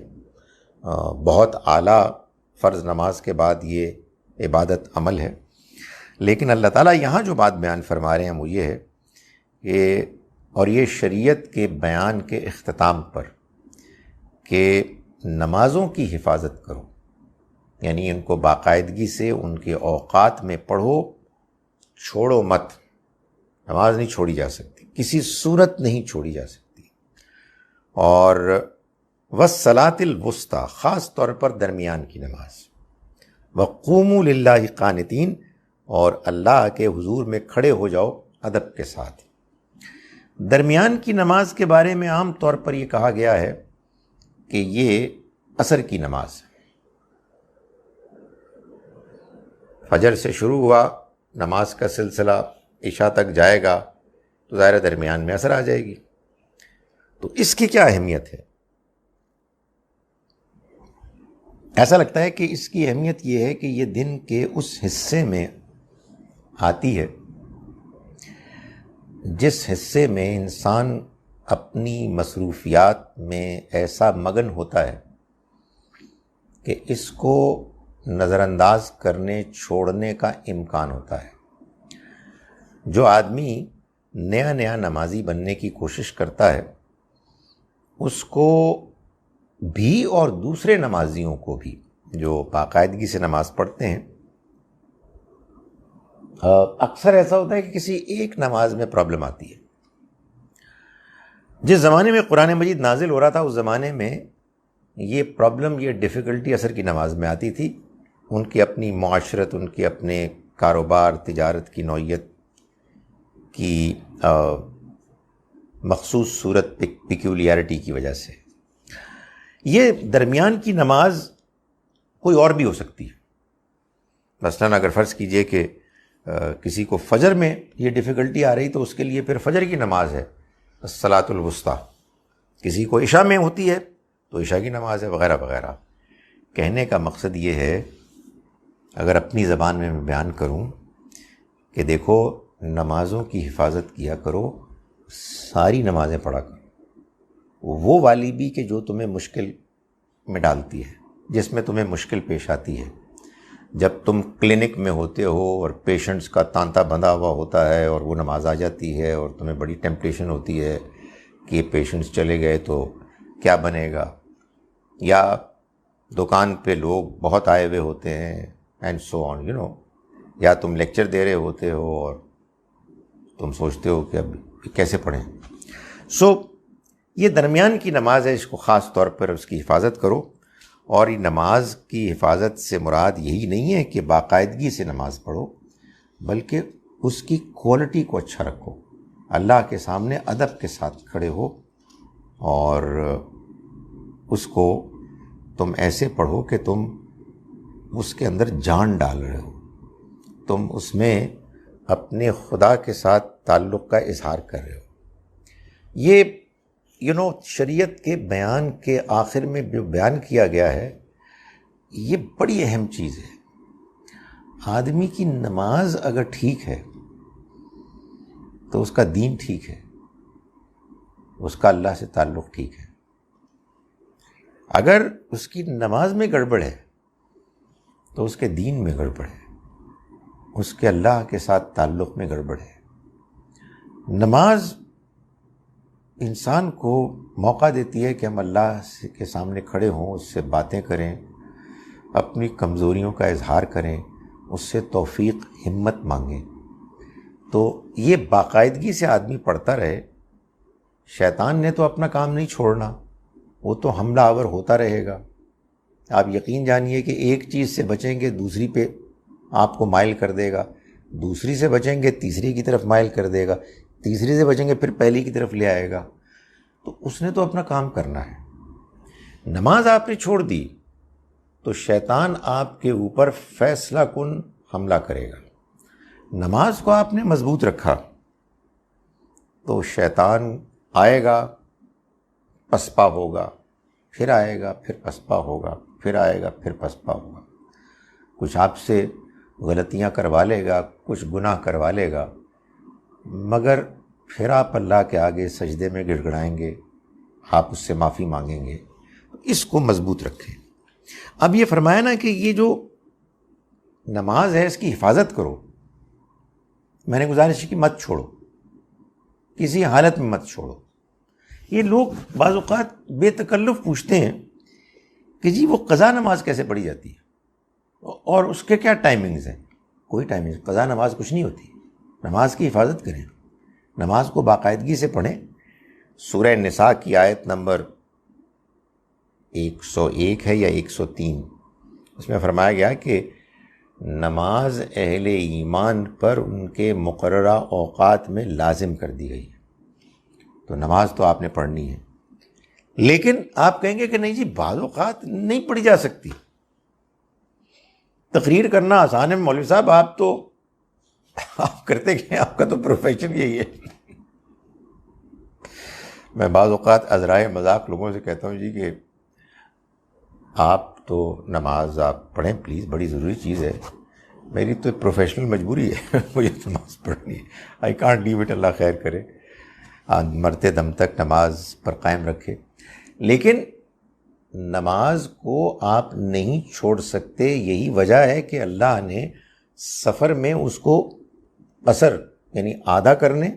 بہت اعلیٰ فرض نماز کے بعد یہ عبادت عمل ہے، لیکن اللہ تعالیٰ یہاں جو بات بیان فرما رہے ہیں وہ یہ ہے کہ، اور یہ شریعت کے بیان کے اختتام پر، کہ نمازوں کی حفاظت کرو، یعنی ان کو باقاعدگی سے ان کے اوقات میں پڑھو، چھوڑو مت۔ نماز نہیں چھوڑی جا سکتی، کسی صورت نہیں چھوڑی جا سکتی۔ اور والصلاۃ الوسطیٰ، خاص طور پر درمیان کی نماز، وقوموا للہ قانتین، اور اللہ کے حضور میں کھڑے ہو جاؤ ادب کے ساتھ۔ درمیان کی نماز کے بارے میں عام طور پر یہ کہا گیا ہے کہ یہ عصر کی نماز، فجر سے شروع ہوا نماز کا سلسلہ عشاء تک جائے گا تو ظاہر درمیان میں عصر آ جائے گی۔ تو اس کی کیا اہمیت ہے؟ ایسا لگتا ہے کہ اس کی اہمیت یہ ہے کہ یہ دن کے اس حصے میں آتی ہے جس حصے میں انسان اپنی مصروفیات میں ایسا مگن ہوتا ہے کہ اس کو نظر انداز کرنے، چھوڑنے کا امکان ہوتا ہے۔ جو آدمی نیا نیا نمازی بننے کی کوشش کرتا ہے اس کو بھی اور دوسرے نمازیوں کو بھی جو باقاعدگی سے نماز پڑھتے ہیں، اکثر ایسا ہوتا ہے کہ کسی ایک نماز میں پرابلم آتی ہے۔ جس زمانے میں قرآن مجید نازل ہو رہا تھا اس زمانے میں یہ پرابلم، یہ ڈیفیکلٹی عصر کی نماز میں آتی تھی۔ ان کی اپنی معاشرت، ان کے اپنے کاروبار، تجارت کی نوعیت کی مخصوص صورت، پیکیولیرٹی کی وجہ سے۔ یہ درمیان کی نماز کوئی اور بھی ہو سکتی ہے۔ مثلاً اگر فرض کیجئے کہ کسی کو فجر میں یہ ڈیفیکلٹی آ رہی تو اس کے لیے پھر فجر کی نماز ہے الصلاۃ الوسطیٰ، کسی کو عشاء میں ہوتی ہے تو عشاء کی نماز ہے، وغیرہ وغیرہ۔ کہنے کا مقصد یہ ہے، اگر اپنی زبان میں بیان کروں، کہ دیکھو نمازوں کی حفاظت کیا کرو، ساری نمازیں پڑھا کرو، وہ والی بھی کہ جو تمہیں مشکل میں ڈالتی ہے، جس میں تمہیں مشکل پیش آتی ہے۔ جب تم کلینک میں ہوتے ہو اور پیشنٹس کا تانتا بندھا ہوا ہوتا ہے اور وہ نماز آ جاتی ہے اور تمہیں بڑی ٹیمپٹیشن ہوتی ہے کہ پیشنٹس چلے گئے تو کیا بنے گا، یا دکان پہ لوگ بہت آئے ہوئے ہوتے ہیں اینڈ سو آن، یا تم لیکچر دے رہے ہوتے ہو اور تم سوچتے ہو کہ اب کیسے پڑھیں. یہ درمیان کی نماز ہے، اس کو خاص طور پر اس کی حفاظت کرو. اور یہ نماز کی حفاظت سے مراد یہی نہیں ہے کہ باقاعدگی سے نماز پڑھو، بلکہ اس کی کوالٹی کو اچھا رکھو. اللہ کے سامنے ادب کے ساتھ کھڑے ہو اور اس کو تم ایسے پڑھو کہ تم اس کے اندر جان ڈال رہے ہو، تم اس میں اپنے خدا کے ساتھ تعلق کا اظہار کر رہے ہو. یہ شریعت کے بیان کے آخر میں جو بیان کیا گیا ہے یہ بڑی اہم چیز ہے. آدمی کی نماز اگر ٹھیک ہے تو اس کا دین ٹھیک ہے، اس کا اللہ سے تعلق ٹھیک ہے. اگر اس کی نماز میں گڑبڑ ہے تو اس کے دین میں گڑبڑ ہے، اس کے اللہ کے ساتھ تعلق میں گڑبڑ ہے. نماز انسان کو موقع دیتی ہے کہ ہم اللہ کے سامنے کھڑے ہوں، اس سے باتیں کریں، اپنی کمزوریوں کا اظہار کریں، اس سے توفیق ہمت مانگیں. تو یہ باقاعدگی سے آدمی پڑھتا رہے. شیطان نے تو اپنا کام نہیں چھوڑنا، وہ تو حملہ آور ہوتا رہے گا. آپ یقین جانیے کہ ایک چیز سے بچیں گے دوسری پہ آپ کو مائل کر دے گا، دوسری سے بچیں گے تیسری کی طرف مائل کر دے گا، تیسری سے بچیں گے پھر پہلی کی طرف لے آئے گا. تو اس نے تو اپنا کام کرنا ہے. نماز آپ نے چھوڑ دی تو شیطان آپ کے اوپر فیصلہ کن حملہ کرے گا. نماز کو آپ نے مضبوط رکھا تو شیطان آئے گا، پسپا ہوگا، پھر آئے گا، پھر پسپا ہوگا، پھر آئے گا، پھر پسپا ہوگا. کچھ آپ سے غلطیاں کروا لے گا، کچھ گناہ کروا لے گا، مگر پھر آپ اللہ کے آگے سجدے میں گڑ گڑائیں گے، آپ اس سے معافی مانگیں گے. اس کو مضبوط رکھیں. اب یہ فرمایا نا کہ یہ جو نماز ہے اس کی حفاظت کرو. میں نے گزارش کی مت چھوڑو، کسی حالت میں مت چھوڑو. یہ لوگ بعض اوقات بے تکلف پوچھتے ہیں کہ جی وہ قضا نماز کیسے پڑھی جاتی ہے اور اس کے کیا ٹائمنگز ہیں. کوئی ٹائمنگ، قضا نماز کچھ نہیں ہوتی. نماز کی حفاظت کریں، نماز کو باقاعدگی سے پڑھیں. سورہ نساء کی آیت نمبر 101 ہے یا 103، اس میں فرمایا گیا کہ نماز اہل ایمان پر ان کے مقررہ اوقات میں لازم کر دی گئی ہے. تو نماز تو آپ نے پڑھنی ہے. لیکن آپ کہیں گے کہ نہیں جی بعض اوقات نہیں پڑھی جا سکتی. تقریر کرنا آسان ہے مولوی صاحب، آپ کرتے کیا؟ آپ کا تو پروفیشن یہی ہے. میں بعض اوقات عذرائے مذاق لوگوں سے کہتا ہوں جی کہ آپ تو نماز آپ پڑھیں پلیز، بڑی ضروری چیز ہے. میری تو پروفیشنل مجبوری ہے، مجھے نماز پڑھنی ہے. I can't leave it. اللہ خیر کرے، مرتے دم تک نماز پر قائم رکھے. لیکن نماز کو آپ نہیں چھوڑ سکتے. یہی وجہ ہے کہ اللہ نے سفر میں اس کو قصر یعنی آدھا کرنے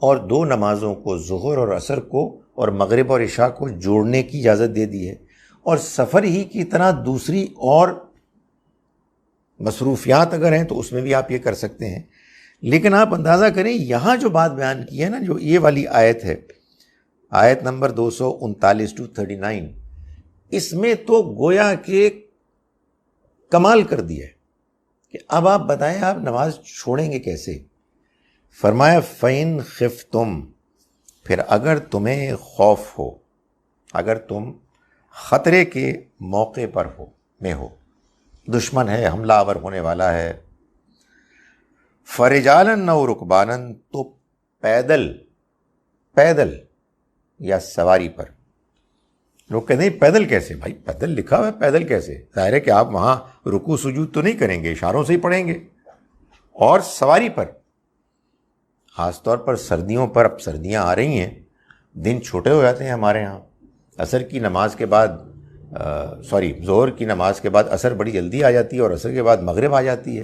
اور 2 نمازوں کو، ظہر اور عصر کو اور مغرب اور عشاء کو جوڑنے کی اجازت دے دی ہے. اور سفر ہی کی طرح دوسری اور مصروفیات اگر ہیں تو اس میں بھی آپ یہ کر سکتے ہیں. لیکن آپ اندازہ کریں یہاں جو بات بیان کی ہے نا، جو یہ والی آیت ہے، آیت نمبر 239-39، اس میں تو گویا کہ کمال کر دیا ہے کہ اب آپ بتائیں آپ نماز چھوڑیں گے کیسے. فرمایا فَإِنْ خِفْتُمْ، پھر اگر تمہیں خوف ہو، اگر تم خطرے کے موقع پر ہو، دشمن ہے، حملہ آور ہونے والا ہے، فَرِجَالًا أَوْ رُكْبَانًا، تو پیدل یا سواری پر. لوگ کہتے ہیں پیدل کیسے؟ بھائی پیدل لکھا ہوا ہے، پیدل کیسے؟ ظاہر ہے کہ آپ وہاں رکوع سجود تو نہیں کریں گے، اشاروں سے ہی پڑھیں گے. اور سواری پر، خاص طور پر سردیوں پر، اب سردیاں آ رہی ہیں، دن چھوٹے ہو جاتے ہیں ہمارے ہاں. عصر کی نماز کے بعد ظہر کی نماز کے بعد عصر بڑی جلدی آ جاتی ہے اور عصر کے بعد مغرب آ جاتی ہے.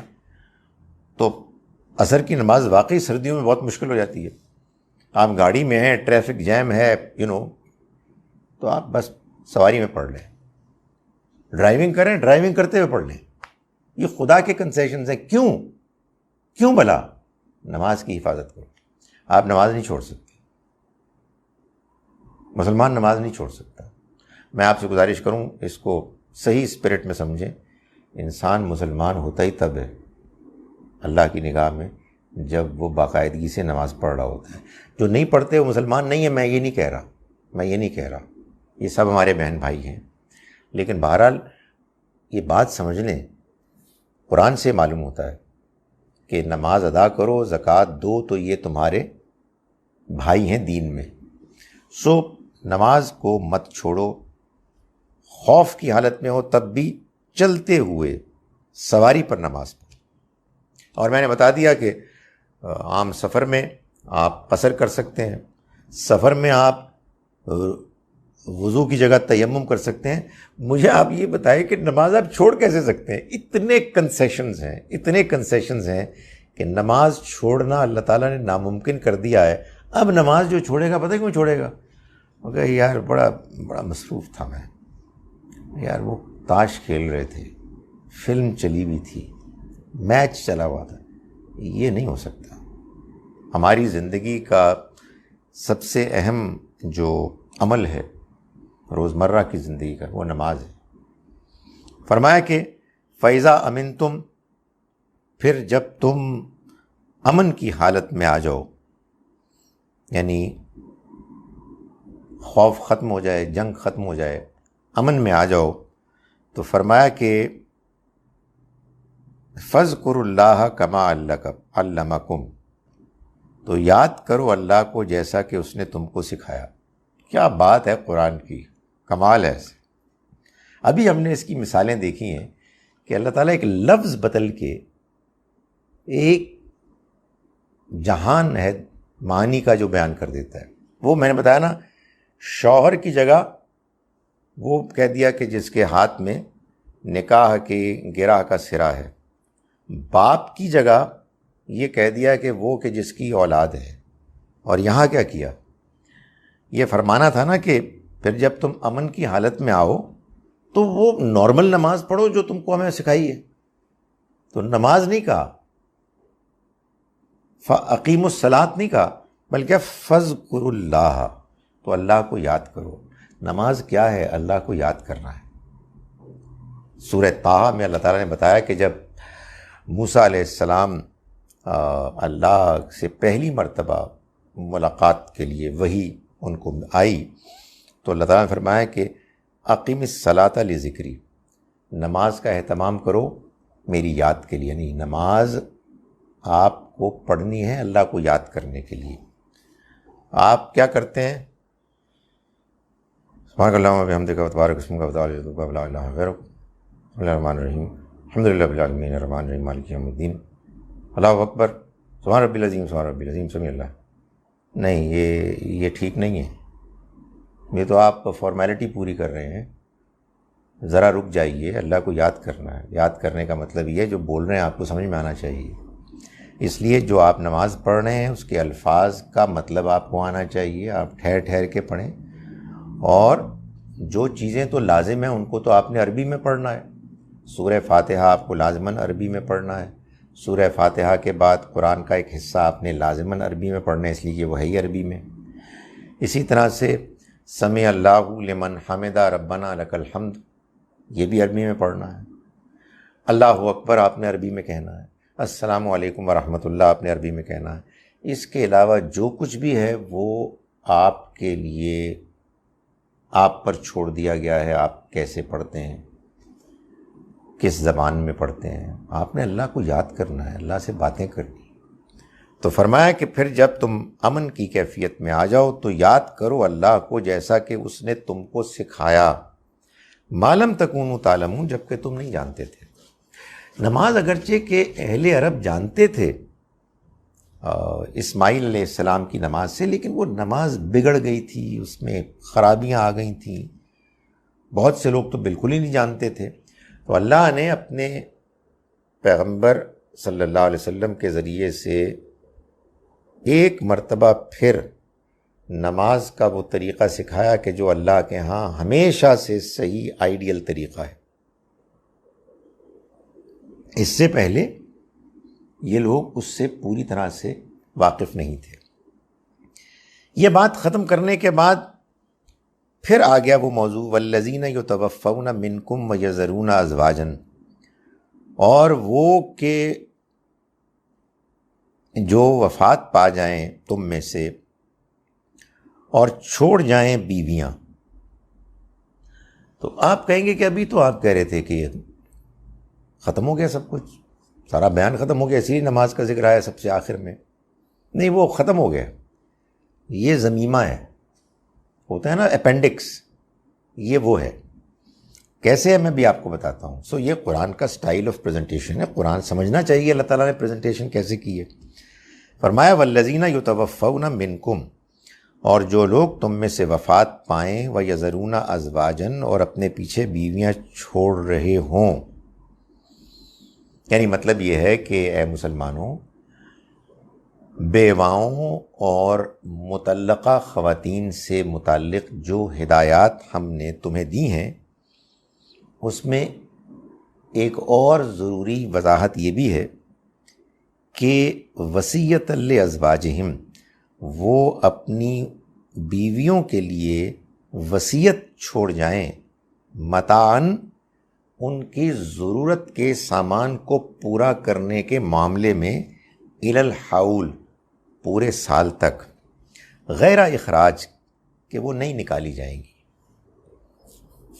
تو عصر کی نماز واقعی سردیوں میں بہت مشکل ہو جاتی ہے. آپ گاڑی میں ہیں، ٹریفک جیم ہے، تو آپ بس سواری میں پڑھ لیں. ڈرائیونگ کریں، ڈرائیونگ کرتے ہوئے پڑھ لیں. یہ خدا کے کنسیشنز ہیں. کیوں بھلا؟ نماز کی حفاظت کرو. آپ نماز نہیں چھوڑ سکتے، مسلمان نماز نہیں چھوڑ سکتا. میں آپ سے گزارش کروں اس کو صحیح اسپرٹ میں سمجھیں. انسان مسلمان ہوتا ہی تب ہے اللہ کی نگاہ میں جب وہ باقاعدگی سے نماز پڑھ رہا ہوتا ہے. جو نہیں پڑھتے وہ مسلمان نہیں ہے، میں یہ نہیں کہہ رہا، یہ سب ہمارے بہن بھائی ہیں. لیکن بہرحال یہ بات سمجھ لیں، قرآن سے معلوم ہوتا ہے کہ نماز ادا کرو، زکوٰۃ دو، تو یہ تمہارے بھائی ہیں دین میں. سو نماز کو مت چھوڑو. خوف کی حالت میں ہو تب بھی چلتے ہوئے سواری پر نماز پڑھو. اور میں نے بتا دیا کہ عام سفر میں آپ قصر کر سکتے ہیں، سفر میں آپ وضو کی جگہ تیمم کر سکتے ہیں. مجھے آپ یہ بتائیں کہ نماز آپ چھوڑ کیسے سکتے ہیں؟ اتنے کنسیشنز ہیں کہ نماز چھوڑنا اللہ تعالیٰ نے ناممکن کر دیا ہے. اب نماز جو چھوڑے گا پتہ کیوں چھوڑے گا؟ مگر یار بڑا مصروف تھا میں، یار وہ تاش کھیل رہے تھے، فلم چلی ہوئی تھی، میچ چلا ہوا تھا. یہ نہیں ہو سکتا. ہماری زندگی کا سب سے اہم جو عمل ہے روزمرہ کی زندگی کا وہ نماز ہے. فرمایا کہ فَإِذَا أَمِنْتُمْ، پھر جب تم امن کی حالت میں آ جاؤ، یعنی خوف ختم ہو جائے، جنگ ختم ہو جائے، امن میں آ جاؤ، تو فرمایا کہ فَاذْكُرُوا اللَّهَ كَمَا عَلَّمَكُمْ، تو یاد کرو اللہ کو جیسا کہ اس نے تم کو سکھایا. کیا بات ہے قرآن کی، کمال ہے. ابھی ہم نے اس کی مثالیں دیکھی ہیں کہ اللہ تعالیٰ ایک لفظ بدل کے ایک جہان ہے معنی کا جو بیان کر دیتا ہے. وہ میں نے بتایا نا، شوہر کی جگہ وہ کہہ دیا کہ جس کے ہاتھ میں نکاح کی گرہ کا سرا ہے. باپ کی جگہ یہ کہہ دیا کہ وہ کہ جس کی اولاد ہے. اور یہاں کیا کیا؟ یہ فرمانا تھا نا کہ پھر جب تم امن کی حالت میں آؤ تو وہ نارمل نماز پڑھو جو تم کو ہمیں سکھائی ہے. تو نماز نہیں کہا، فَأَقِیمُوا الصَّلَاۃ نہیں کہا، بلکہ فَاذْكُرُوا اللَّهَ، تو اللہ کو یاد کرو. نماز کیا ہے؟ اللہ کو یاد کرنا ہے. سورہ طٰہٰ میں اللہ تعالیٰ نے بتایا کہ جب موسیٰ علیہ السلام اللہ سے پہلی مرتبہ ملاقات کے لیے وحی ان کو آئی تو اللہ تعالیٰ نے فرمایا کہ اقیم الصلاۃ لذکری، نماز کا اہتمام کرو میری یاد کے لیے. یعنی نماز آپ کو پڑھنی ہے اللہ کو یاد کرنے کے لیے. آپ کیا کرتے ہیں؟ سبحانک اللہم و بحمدک و تبارک اسمک و تعالی جدک و لا الہ غیرک. بسم اللہ الرحمن الرحیم، الحمد للہ رب العالمین الرحمن الرحیم مالک یوم الدین. اللہ اکبر، سبحان ربی العظیم، سبحان ربی العظیم، سمیع اللہ. نہیں، یہ ٹھیک نہیں ہے. یہ تو آپ فارمیلٹی پوری کر رہے ہیں. ذرا رک جائیے. اللہ کو یاد کرنا ہے. یاد کرنے کا مطلب یہ جو بول رہے ہیں آپ کو سمجھ میں آنا چاہیے. اس لیے جو آپ نماز پڑھ رہے ہیں اس کے الفاظ کا مطلب آپ کو آنا چاہیے. آپ ٹھہر ٹھہر کے پڑھیں. اور جو چیزیں تو لازم ہیں ان کو تو آپ نے عربی میں پڑھنا ہے. سورہ فاتحہ آپ کو لازماً عربی میں پڑھنا ہے. سورہ فاتحہ کے بعد قرآن کا ایک حصہ آپ نے لازماً عربی میں پڑھنا ہے، اس لیے کہ وہ ہے ہی عربی میں. اسی طرح سے سمع اللہ لمن حمدہ ربنا لک الحمد، یہ بھی عربی میں پڑھنا ہے. اللہ اکبر آپ نے عربی میں کہنا ہے. السلام علیکم ورحمۃ اللہ آپ نے عربی میں کہنا ہے. اس کے علاوہ جو کچھ بھی ہے وہ آپ کے لیے آپ پر چھوڑ دیا گیا ہے. آپ کیسے پڑھتے ہیں، کس زبان میں پڑھتے ہیں، آپ نے اللہ کو یاد کرنا ہے، اللہ سے باتیں کرنی. تو فرمایا کہ پھر جب تم امن کی کیفیت میں آ جاؤ تو یاد کرو اللہ کو جیسا کہ اس نے تم کو سکھایا. ما لم تکونوا تعلمون، جب کہ تم نہیں جانتے تھے. نماز اگرچہ کہ اہل عرب جانتے تھے اسماعیل علیہ السلام کی نماز سے، لیکن وہ نماز بگڑ گئی تھی، اس میں خرابیاں آ گئی تھیں. بہت سے لوگ تو بالکل ہی نہیں جانتے تھے. تو اللہ نے اپنے پیغمبر صلی اللہ علیہ وسلم کے ذریعے سے ایک مرتبہ پھر نماز کا وہ طریقہ سکھایا کہ جو اللہ کے ہاں ہمیشہ سے صحیح آئیڈیل طریقہ ہے. اس سے پہلے یہ لوگ اس سے پوری طرح سے واقف نہیں تھے۔ یہ بات ختم کرنے کے بعد پھر آ گیا وہ موضوع والذین یتوفون منکم ویذرون ازواجا، اور وہ کہ جو وفات پا جائیں تم میں سے اور چھوڑ جائیں بیویاں۔ تو آپ کہیں گے کہ ابھی تو آپ کہہ رہے تھے کہ یہ ختم ہو گیا، سب کچھ سارا بیان ختم ہو گیا، اسی لیے نماز کا ذکر آیا سب سے آخر میں۔ نہیں، وہ ختم ہو گیا، یہ ضمیمہ ہے، ہوتا ہے نا اپینڈکس، یہ وہ ہے۔ کیسے ہے میں بھی آپ کو بتاتا ہوں۔ یہ قرآن کا سٹائل آف پریزنٹیشن ہے، قرآن سمجھنا چاہیے اللہ تعالیٰ نے پریزنٹیشن کیسے کی ہے۔ فرمایا والذین یتوفون منکم، اور جو لوگ تم میں سے وفات پائیں، ویذرون ازواجا، اور اپنے پیچھے بیویاں چھوڑ رہے ہوں۔ یعنی مطلب یہ ہے کہ اے مسلمانوں، بیواؤں اور مطلقہ خواتین سے متعلق جو ہدایات ہم نے تمہیں دی ہیں، اس میں ایک اور ضروری وضاحت یہ بھی ہے کہ وصیۃ لازواجہم، وہ اپنی بیویوں کے لیے وصیت چھوڑ جائیں، متاعن، ان کی ضرورت کے سامان کو پورا کرنے کے معاملے میں، الی الحول، پورے سال تک، غیر اخراج، کہ وہ نہیں نکالی جائیں گی۔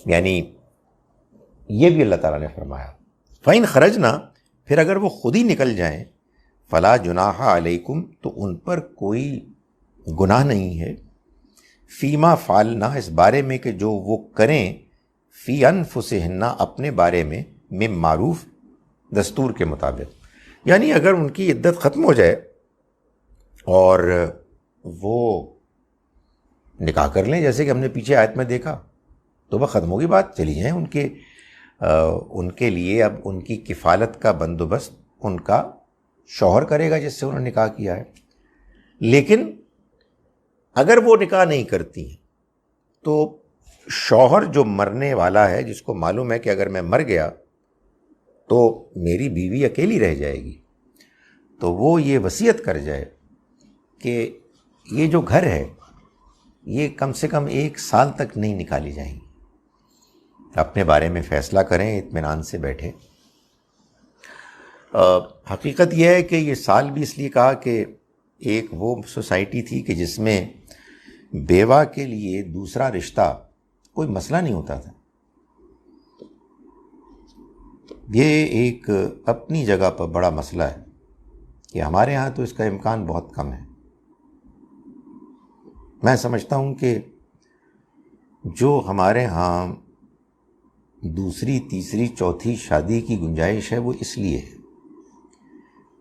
یعنی یہ بھی اللہ تعالیٰ نے فرمایا فَإِنْ خَرَجْنَا، پھر اگر وہ خود ہی نکل جائیں، فَلَا جُنَاحَ عَلَيْكُمْ، تو ان پر کوئی گناہ نہیں ہے، فیما فعلنا، اس بارے میں کہ جو وہ کریں، فی انفسہن، اپنے بارے میں، من معروف، دستور کے مطابق۔ یعنی اگر ان کی عدت ختم ہو جائے اور وہ نکاح کر لیں، جیسے کہ ہم نے پیچھے آیت میں دیکھا، تو وہ ختم ہوگی بات، چلی جائیں۔ ان کے لیے اب ان کی کفالت کا بندوبست ان کا شوہر کرے گا جس سے انہوں نے نکاح کیا ہے۔ لیکن اگر وہ نکاح نہیں کرتی ہیں تو شوہر جو مرنے والا ہے، جس کو معلوم ہے کہ اگر میں مر گیا تو میری بیوی اکیلی رہ جائے گی، تو وہ یہ وصیت کر جائے کہ یہ جو گھر ہے یہ کم سے کم 1 سال تک نہیں نکالی جائیں گی، اپنے بارے میں فیصلہ کریں، اطمینان سے بیٹھے۔ حقیقت یہ ہے کہ یہ سال بھی اس لیے کہا کہ ایک وہ سوسائٹی تھی کہ جس میں بیوہ کے لیے دوسرا رشتہ کوئی مسئلہ نہیں ہوتا تھا۔ یہ ایک اپنی جگہ پر بڑا مسئلہ ہے کہ ہمارے ہاں تو اس کا امکان بہت کم ہے۔ میں سمجھتا ہوں کہ جو ہمارے ہاں دوسری، تیسری، چوتھی شادی کی گنجائش ہے، وہ اس لیے ہے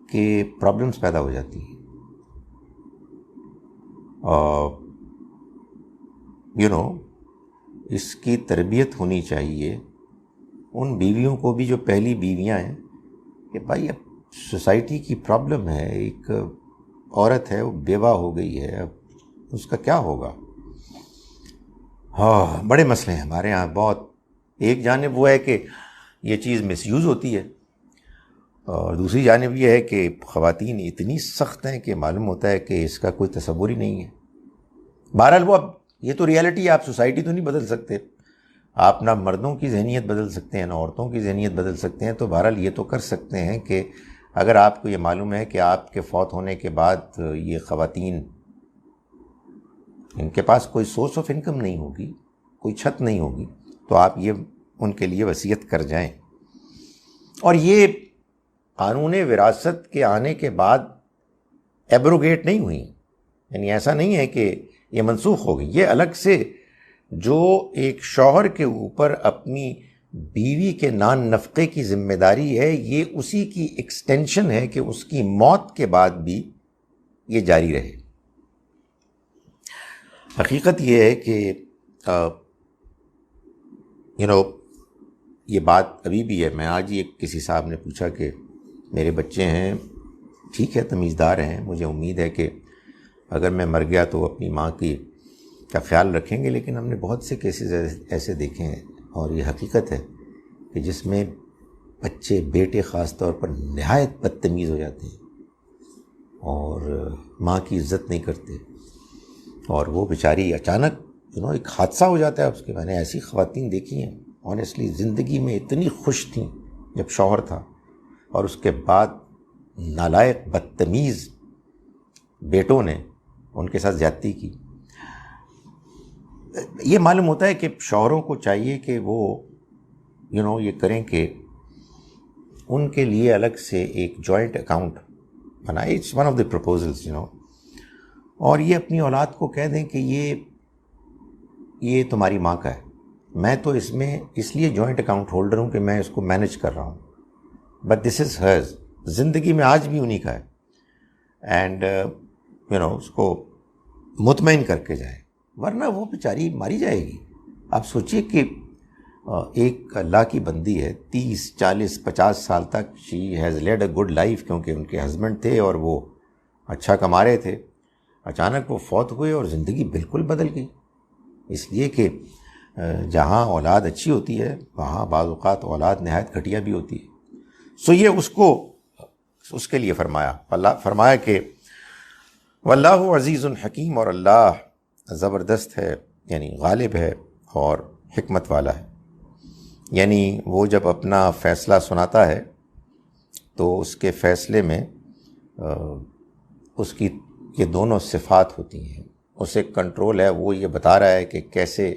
کہ پرابلمس پیدا ہو جاتی ہیں۔ اس کی تربیت ہونی چاہیے ان بیویوں کو بھی جو پہلی بیویاں ہیں، کہ بھائی اب سوسائٹی کی پرابلم ہے، ایک عورت ہے وہ بیوہ ہو گئی ہے، اب اس کا کیا ہوگا۔ ہاں، بڑے مسئلے ہیں ہمارے ہاں بہت۔ ایک جانب وہ ہے کہ یہ چیز مس یوز ہوتی ہے، اور دوسری جانب یہ ہے کہ خواتین اتنی سخت ہیں کہ معلوم ہوتا ہے کہ اس کا کوئی تصور ہی نہیں ہے۔ بہرحال وہ، اب یہ تو ریالٹی ہے، آپ سوسائٹی تو نہیں بدل سکتے، آپ نہ مردوں کی ذہنیت بدل سکتے ہیں نہ عورتوں کی ذہنیت بدل سکتے ہیں۔ تو بہرحال یہ تو کر سکتے ہیں کہ اگر آپ کو یہ معلوم ہے کہ آپ کے فوت ہونے کے بعد یہ خواتین، ان کے پاس کوئی سورس آف انکم نہیں ہوگی، کوئی چھت نہیں ہوگی، تو آپ یہ ان کے لیے وصیت کر جائیں۔ اور یہ قانون وراثت کے آنے کے بعد ایبروگیٹ نہیں ہوئی، یعنی ایسا نہیں ہے کہ یہ منسوخ ہو گئی۔ یہ الگ سے جو ایک شوہر کے اوپر اپنی بیوی کے نان نفقے کی ذمہ داری ہے، یہ اسی کی ایکسٹینشن ہے کہ اس کی موت کے بعد بھی یہ جاری رہے۔ حقیقت یہ ہے کہ یہ بات ابھی بھی ہے۔ میں آج ہی کسی صاحب نے پوچھا کہ میرے بچے ہیں، ٹھیک ہے، تمیزدار ہیں، مجھے امید ہے کہ اگر میں مر گیا تو اپنی ماں کا خیال رکھیں گے، لیکن ہم نے بہت سے کیسز ایسے دیکھے ہیں، اور یہ حقیقت ہے کہ جس میں بچے بیٹے خاص طور پر نہایت بدتمیز ہو جاتے ہیں اور ماں کی عزت نہیں کرتے، اور وہ بیچاری اچانک ایک حادثہ ہو جاتا ہے اس کے. میں نے ایسی خواتین دیکھی ہیں آنیسٹلی، زندگی میں اتنی خوش تھیں جب شوہر تھا، اور اس کے بعد نالائق بدتمیز بیٹوں نے ان کے ساتھ زیادتی کی. یہ معلوم ہوتا ہے کہ شوہروں کو چاہیے کہ وہ یہ کریں کہ ان کے لیے الگ سے ایک جوائنٹ اکاؤنٹ بنائے. It's one of the proposals اور یہ اپنی اولاد کو کہہ دیں کہ یہ تمہاری ماں کا ہے، میں تو اس میں اس لیے جوائنٹ اکاؤنٹ ہولڈر ہوں کہ میں اس کو مینج کر رہا ہوں، بٹ دس از ہرز. زندگی میں آج بھی انہی کا ہے، اینڈ اس کو مطمئن کر کے جائیں، ورنہ وہ بیچاری ماری جائے گی. آپ سوچئے کہ ایک اللہ کی بندی ہے، 30 40 50 سال تک she has lead a good life, کیونکہ ان کے ہسبینڈ تھے اور وہ اچھا کما رہے تھے. اچانک وہ فوت ہوئے اور زندگی بالکل بدل گئی، اس لیے کہ جہاں اولاد اچھی ہوتی ہے وہاں بعض اوقات اولاد نہایت گھٹیا بھی ہوتی ہے. سو یہ اس کے لیے فرمایا کہ واللہ عزیز حکیم، اور اللہ زبردست ہے، یعنی غالب ہے اور حکمت والا ہے. یعنی وہ جب اپنا فیصلہ سناتا ہے تو اس کے فیصلے میں اس کی یہ دونوں صفات ہوتی ہیں. اسے کنٹرول ہے، وہ یہ بتا رہا ہے کہ کیسے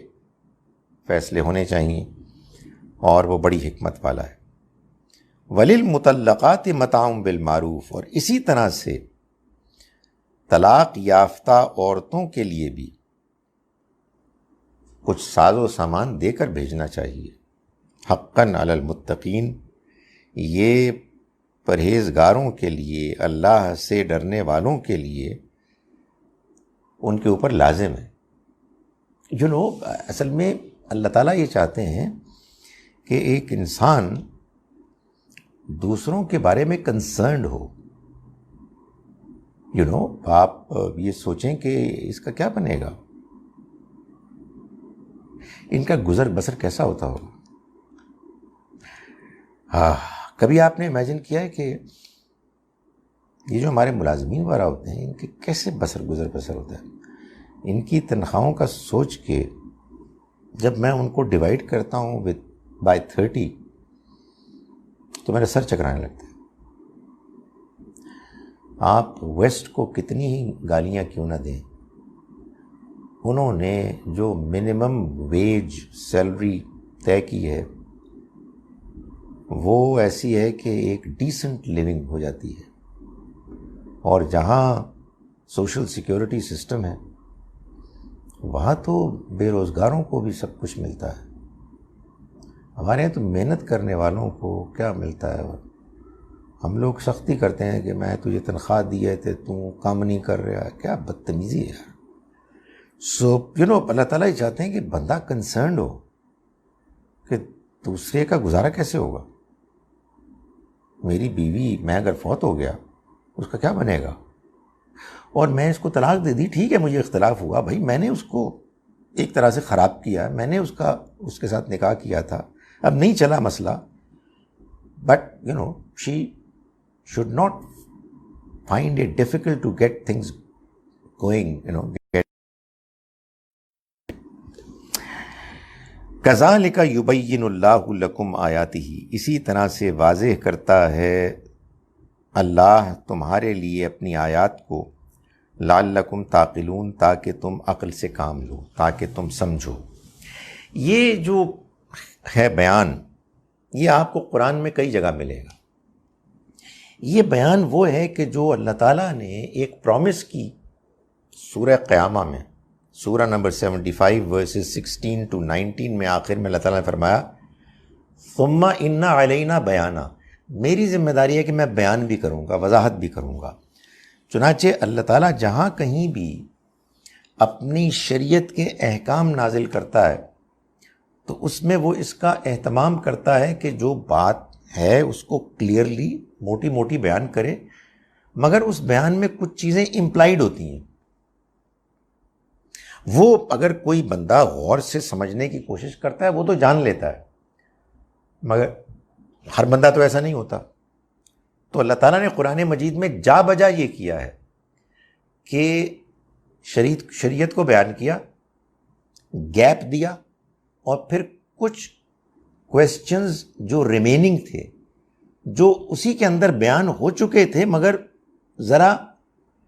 فیصلے ہونے چاہیے، اور وہ بڑی حکمت والا ہے. وَلِلْمُطَلَّقَاتِ مَتَاعٌ بِالْمَعْرُوفِ، اور اسی طرح سے طلاق یافتہ عورتوں کے لیے بھی کچھ ساز و سامان دے کر بھیجنا چاہیے. حقاً علی المتقین، یہ پرہیزگاروں کے لیے، اللہ سے ڈرنے والوں کے لیے ان کے اوپر لازم ہے. اصل میں اللہ تعالیٰ یہ چاہتے ہیں کہ ایک انسان دوسروں کے بارے میں کنسرنڈ ہو. آپ یہ سوچیں کہ اس کا کیا بنے گا، ان کا گزر بسر کیسا ہوتا ہوگا. کبھی آپ نے امیجن کیا ہے کہ یہ جو ہمارے ملازمین وغیرہ ہوتے ہیں ان کے کیسے گزر بسر ہوتا ہے. ان کی تنخواہوں کا سوچ کے جب میں ان کو ڈیوائڈ کرتا ہوں بائی 30 تو میرا سر چکرانے لگتا ہے. آپ ویسٹ کو کتنی ہی گالیاں کیوں نہ دیں، انہوں نے جو منیمم ویج سیلری طے کی ہے وہ ایسی ہے کہ ایک ڈیسنٹ لیونگ ہو جاتی ہے، اور جہاں سوشل سیکیورٹی سسٹم ہے وہاں تو بے روزگاروں کو بھی سب کچھ ملتا ہے. ہمارے یہاں تو محنت کرنے والوں کو کیا ملتا ہے. ہم لوگ سختی کرتے ہیں کہ میں تجھے تنخواہ دیے تھے تو کام نہیں کر رہا. کیا بدتمیزی ہے یار. سو اللہ تعالیٰ یہ چاہتے ہیں کہ بندہ کنسرنڈ ہو کہ دوسرے کا گزارا کیسے ہوگا. میری بیوی، میں اگر فوت ہو گیا اس کا کیا بنے گا، اور میں اس کو طلاق دے دی، ٹھیک ہے مجھے اختلاف ہوا، بھائی میں نے اس کو ایک طرح سے خراب کیا، میں نے اس کے ساتھ نکاح کیا تھا، اب نہیں چلا مسئلہ، but she should not find it difficult to get things going, كَذَلِكَ يُبَيِّنُ اللَّهُ لَكُمْ آيَاتِهِ، اسی طرح سے واضح کرتا ہے اللہ تمہارے لیے اپنی آیات کو، لعلکم تعقلون، تاکہ تم عقل سے کام لو، تاکہ تم سمجھو. یہ جو ہے بیان، یہ آپ کو قرآن میں کئی جگہ ملے گا. یہ بیان وہ ہے کہ جو اللہ تعالیٰ نے ایک پرومس کی سورہ قیامہ میں، سورہ نمبر 75 ورسز 16 to 19 میں آخر میں اللہ تعالیٰ نے فرمایا ثم ان علینا بیانا، میری ذمہ داری ہے کہ میں بیان بھی کروں گا، وضاحت بھی کروں گا. چنانچہ اللہ تعالیٰ جہاں کہیں بھی اپنی شریعت کے احکام نازل کرتا ہے تو اس میں وہ اس کا اہتمام کرتا ہے کہ جو بات ہے اس کو کلیئرلی موٹی موٹی بیان کرے، مگر اس بیان میں کچھ چیزیں امپلائیڈ ہوتی ہیں. وہ اگر کوئی بندہ غور سے سمجھنے کی کوشش کرتا ہے وہ تو جان لیتا ہے، مگر ہر بندہ تو ایسا نہیں ہوتا. تو اللہ تعالیٰ نے قرآن مجید میں جا بجا یہ کیا ہے کہ شریعت کو بیان کیا، گیپ دیا، اور پھر کچھ کویسچنز جو ریمیننگ تھے، جو اسی کے اندر بیان ہو چکے تھے مگر ذرا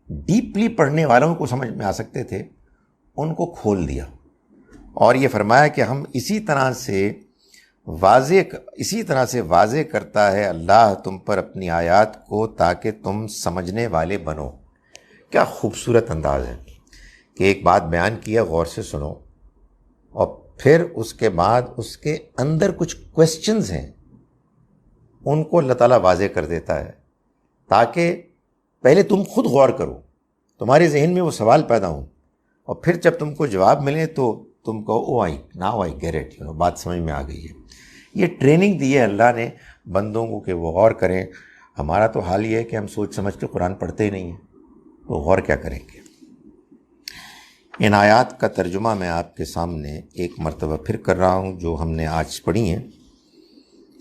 ڈیپلی پڑھنے والوں کو سمجھ میں آ سکتے تھے، ان کو کھول دیا. اور یہ فرمایا کہ ہم اسی طرح سے واضح کرتا ہے اللہ تم پر اپنی آیات کو تاکہ تم سمجھنے والے بنو. کیا خوبصورت انداز ہے کہ ایک بات بیان کیا، غور سے سنو، اور پھر اس کے بعد اس کے اندر کچھ کویسچنز ہیں، ان کو اللہ تعالیٰ واضح کر دیتا ہے تاکہ پہلے تم خود غور کرو، تمہارے ذہن میں وہ سوال پیدا ہوں، اور پھر جب تم کو جواب ملے تو تم کہو ناؤ آئی گیٹ اٹ، بات سمجھ میں آ گئی ہے. یہ ٹریننگ دی ہے اللہ نے بندوں کو کہ وہ غور کریں. ہمارا تو حال یہ ہے کہ ہم سوچ سمجھ کے قرآن پڑھتے ہی نہیں ہیں، تو غور کیا کریں گے. ان آیات کا ترجمہ میں آپ کے سامنے ایک مرتبہ پھر کر رہا ہوں جو ہم نے آج پڑھی ہیں.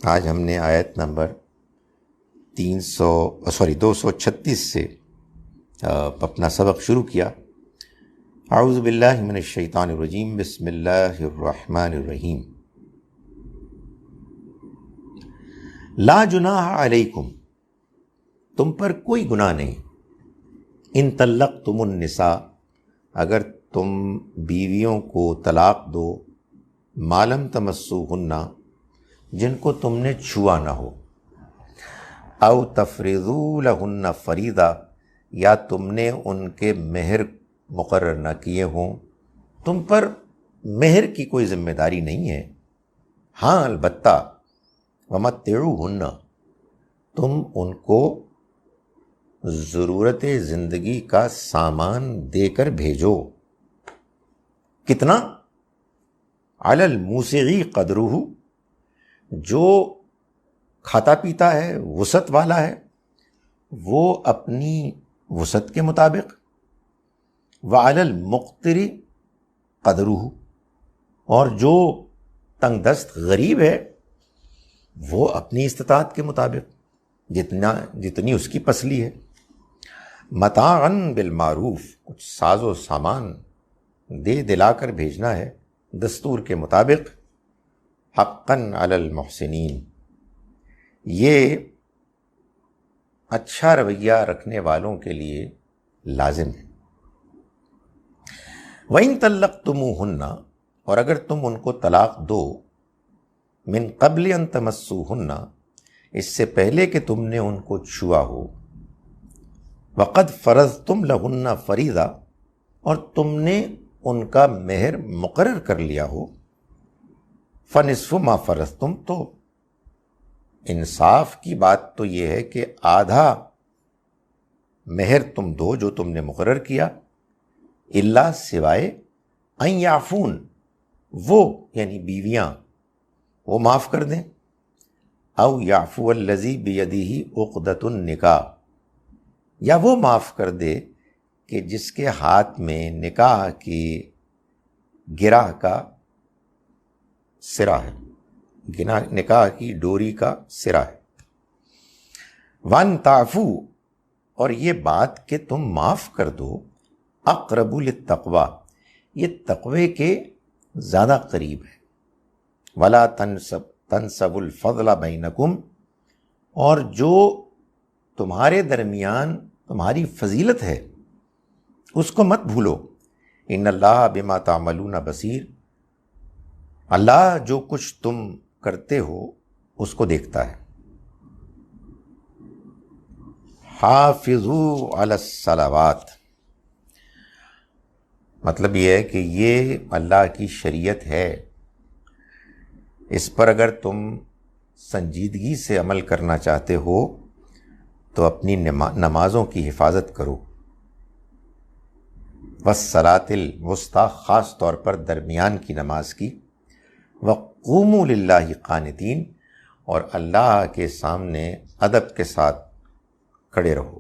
آج ہم نے آیت نمبر 236 سے اپنا سبق شروع کیا. اعوذ باللہ من الشیطان الرجیم، بسم اللہ الرحمن الرحیم. لا جناح علیکم، تم پر کوئی گناہ نہیں، ان طلقتم النساء، اگر تم بیویوں کو طلاق دو، ما لم تمسوہن، جن کو تم نے چھوا نہ ہو، او تفرضوا لہن فریضہ، یا تم نے ان کے مہر مقرر نہ کیے ہوں. تم پر مہر کی کوئی ذمہ داری نہیں ہے. ہاں البتہ ومتعوہن، تم ان کو ضرورت زندگی کا سامان دے کر بھیجو. کتنا؟ علی الموسع قدرہ، جو کھاتا پیتا ہے، وسعت والا ہے، وہ اپنی وسعت کے مطابق، وعلی المقتر قدرہ، اور جو تنگ دست غریب ہے وہ اپنی استطاعت کے مطابق، جتنی اس کی پسلی ہے. متاعا بالمعروف، کچھ ساز و سامان دے دلا کر بھیجنا ہے دستور کے مطابق. حقا علی المحسنین، یہ اچھا رویہ رکھنے والوں کے لیے لازم ہے. وَإِن طَلَّقْتُمُوهُنَّ، اور اگر تم ان کو طلاق دو، من قبل ان تمسوہن، اس سے پہلے کہ تم نے ان کو چھوا ہو، وقد فرضتم لہن فریضہ، اور تم نے ان کا مہر مقرر کر لیا ہو، فنصف ما فرضتم، تو انصاف کی بات تو یہ ہے کہ آدھا مہر تم دو جو تم نے مقرر کیا، الا سوائے ان یعفون، وہ یعنی بیویاں وہ معاف کر دیں، او یعفو الذی بیدہ عقدۃ النکاح، یا وہ معاف کر دے کہ جس کے ہاتھ میں نکاح کی گرہ کا سرا ہے، نکاح کی ڈوری کا سرا ہے. وان تعفو، اور یہ بات کہ تم معاف کر دو، اقرب للتقوی، یہ تقوی کے زیادہ قریب ہے. ولا تنسبوا الفضل بینکم، اور جو تمہارے درمیان تمہاری فضیلت ہے اس کو مت بھولو. ان اللہ بما تعملون بصیر، اللہ جو کچھ تم کرتے ہو اس کو دیکھتا ہے. حافظوا علی الصلوات، مطلب یہ ہے کہ یہ اللہ کی شریعت ہے، اس پر اگر تم سنجیدگی سے عمل کرنا چاہتے ہو تو اپنی نمازوں کی حفاظت کرو. والصلاۃ الوسطیٰ، خاص طور پر درمیان کی نماز کی. وقوموا للہ قانتین، اور اللہ کے سامنے ادب کے ساتھ کھڑے رہو.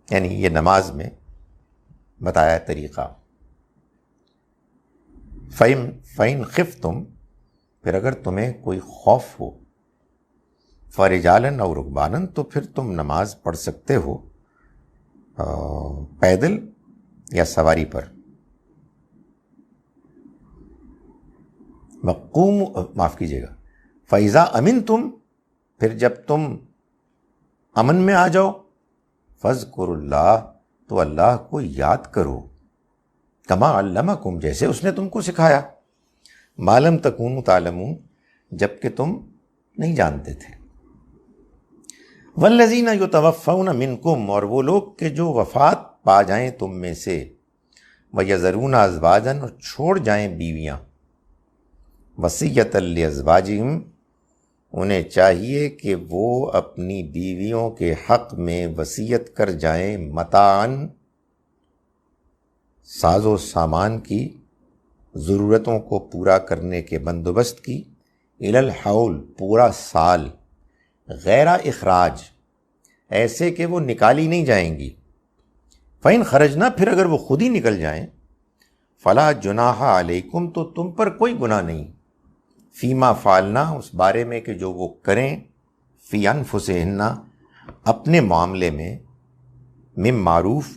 یعنی یہ نماز میں بتایا طریقہ. فَإِن خِفْتُمْ، پھر اگر تمہیں کوئی خوف ہو، فرجالن اور رکبانن، تو پھر تم نماز پڑھ سکتے ہو پیدل یا سواری پر. معاف کیجیے گا، فَإِذَا أَمِنْتُمْ، پھر جب تم امن میں آ جاؤ، فَاذْكُرُوا اللَّهَ، تو اللہ کو یاد کرو، کما علمکم، جیسے اس نے تم کو سکھایا، ما لم تکونوا تعلمون، جب کہ تم نہیں جانتے تھے. والذین یتوفون منکم، اور وہ لوگ کہ جو وفات پا جائیں تم میں سے، ویذرون ازواجا، اور چھوڑ جائیں بیویاں، وصیۃ لازواجہم، انہیں چاہیے کہ وہ اپنی بیویوں کے حق میں وصیت کر جائیں، متاعن، ساز و سامان کی، ضرورتوں کو پورا کرنے کے بندوبست کی، الی الحول، پورا سال، غیر اخراج، ایسے کہ وہ نکالی نہیں جائیں گی. فَإِنْ خرجنا، پھر اگر وہ خود ہی نکل جائیں، فلا جناح علیکم، تو تم پر کوئی گناہ نہیں، فیما فعلنا، اس بارے میں کہ جو وہ کریں، فی انفسہن، اپنے معاملے میں، من معروف،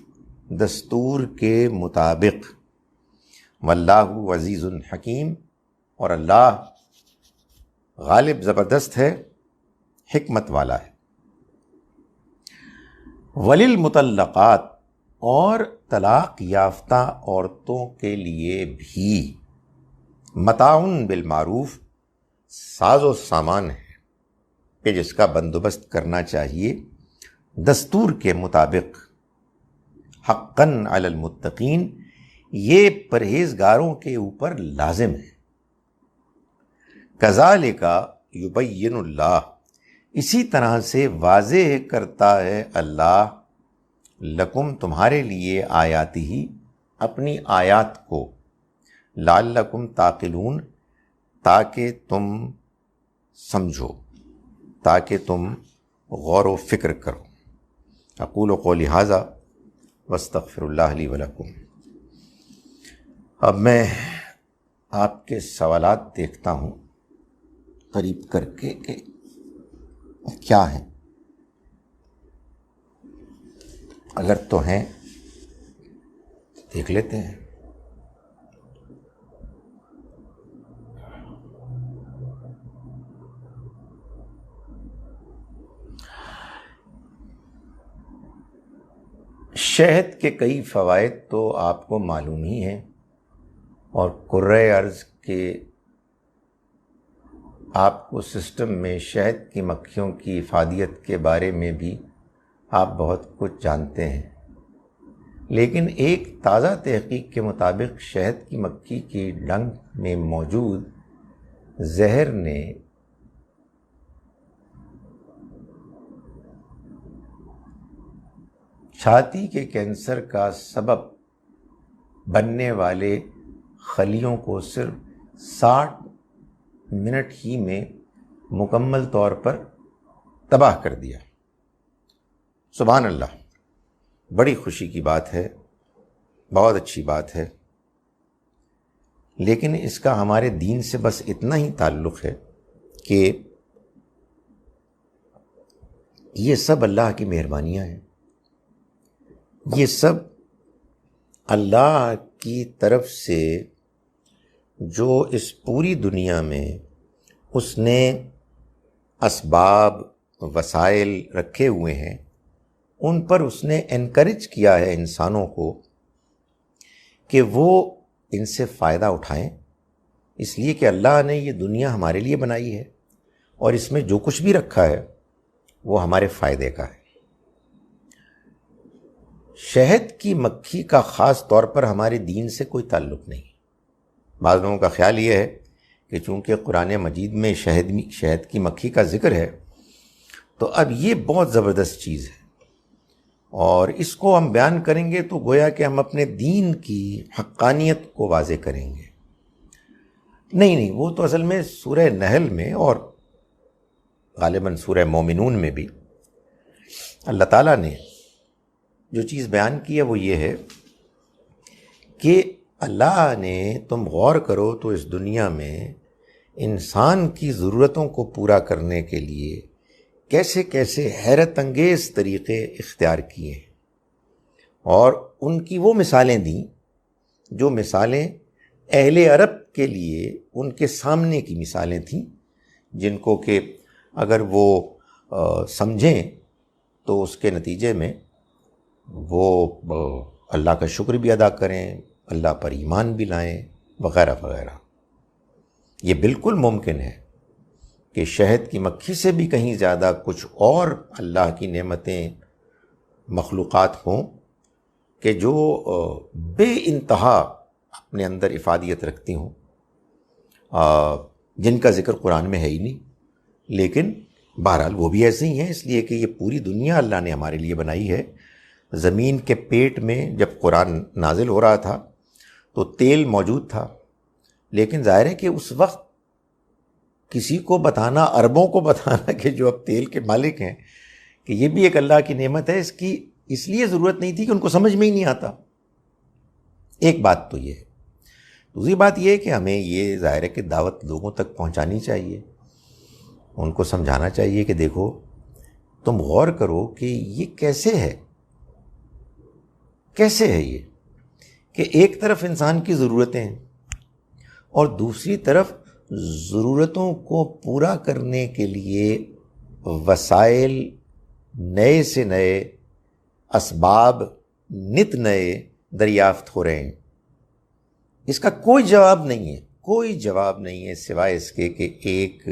دستور کے مطابق، واللہ عزیز حکیم، اور اللہ غالب زبردست ہے، حکمت والا ہے. وللمطلقات، اور طلاق یافتہ عورتوں کے لیے بھی، متاعن بالمعروف، ساز و سامان ہے کہ جس کا بندوبست کرنا چاہیے دستور کے مطابق، حقاً علی المتقین، یہ پرہیزگاروں کے اوپر لازم ہے. کذالک یبین اللہ، اسی طرح سے واضح کرتا ہے اللہ، لکم، تمہارے لیے، آیاتہ، اپنی آیات کو، لعلکم تعقلون، تاکہ تم سمجھو، تاکہ تم غور و فکر کرو. اقول قولی ھذا واستغفر اللہ لی ولکم. اب میں آپ کے سوالات دیکھتا ہوں قریب کر کے کہ کیا ہیں، اگر تو ہیں دیکھ لیتے ہیں. شہد کے کئی فوائد تو آپ کو معلوم ہی ہیں، اور قرۂ ارض کے آپ کو سسٹم میں شہد کی مکھیوں کی افادیت کے بارے میں بھی آپ بہت کچھ جانتے ہیں. لیکن ایک تازہ تحقیق کے مطابق شہد کی مکھی کی ڈنک میں موجود زہر نے چھاتی کے کینسر کا سبب بننے والے خلیوں کو صرف 60 منٹ ہی میں مکمل طور پر تباہ کر دیا. سبحان اللہ، بڑی خوشی کی بات ہے، بہت اچھی بات ہے. لیکن اس کا ہمارے دین سے بس اتنا ہی تعلق ہے کہ یہ سب اللہ کی مہربانیاں ہیں، یہ سب اللہ کی طرف سے جو اس پوری دنیا میں اس نے اسباب، وسائل رکھے ہوئے ہیں، ان پر اس نے انکریج کیا ہے انسانوں کو کہ وہ ان سے فائدہ اٹھائیں، اس لیے کہ اللہ نے یہ دنیا ہمارے لیے بنائی ہے، اور اس میں جو کچھ بھی رکھا ہے وہ ہمارے فائدے کا ہے. شہد کی مکھی کا خاص طور پر ہمارے دین سے کوئی تعلق نہیں. بعض لوگوں کا خیال یہ ہے کہ چونکہ قرآن مجید میں شہد کی مکھی کا ذکر ہے تو اب یہ بہت زبردست چیز ہے، اور اس کو ہم بیان کریں گے تو گویا کہ ہم اپنے دین کی حقانیت کو واضح کریں گے. نہیں، وہ تو اصل میں سورہ نحل میں اور غالباً سورہ مومنون میں بھی اللہ تعالیٰ نے جو چیز بیان کی ہے وہ یہ ہے کہ اللہ نے، تم غور کرو تو اس دنیا میں انسان کی ضرورتوں کو پورا کرنے کے لیے کیسے کیسے حیرت انگیز طریقے اختیار کیے اور ان کی وہ مثالیں دیں جو مثالیں اہل عرب کے لیے ان کے سامنے کی مثالیں تھیں، جن کو کہ اگر وہ سمجھیں تو اس کے نتیجے میں وہ اللہ کا شکر بھی ادا کریں، اللہ پر ایمان بھی لائیں وغیرہ وغیرہ۔ یہ بالکل ممکن ہے کہ شہد کی مکھی سے بھی کہیں زیادہ کچھ اور اللہ کی نعمتیں مخلوقات ہوں کہ جو بے انتہا اپنے اندر افادیت رکھتی ہوں، جن کا ذکر قرآن میں ہے ہی نہیں، لیکن بہرحال وہ بھی ایسے ہی ہیں، اس لیے کہ یہ پوری دنیا اللہ نے ہمارے لیے بنائی ہے۔ زمین کے پیٹ میں جب قرآن نازل ہو رہا تھا تو تیل موجود تھا، لیکن ظاہر ہے کہ اس وقت کسی کو بتانا، عربوں کو بتانا کہ جو اب تیل کے مالک ہیں کہ یہ بھی ایک اللہ کی نعمت ہے، اس لیے ضرورت نہیں تھی کہ ان کو سمجھ میں ہی نہیں آتا۔ ایک بات تو یہ ہے۔ دوسری بات یہ ہے کہ ہمیں یہ ظاہر ہے کہ دعوت لوگوں تک پہنچانی چاہیے، ان کو سمجھانا چاہیے کہ دیکھو تم غور کرو کہ یہ کیسے ہے یہ کہ ایک طرف انسان کی ضرورتیں ہیں اور دوسری طرف ضرورتوں کو پورا کرنے کے لیے وسائل نئے سے نئے، اسباب نت نئے دریافت ہو رہے ہیں۔ اس کا کوئی جواب نہیں ہے سوائے اس کے کہ ایک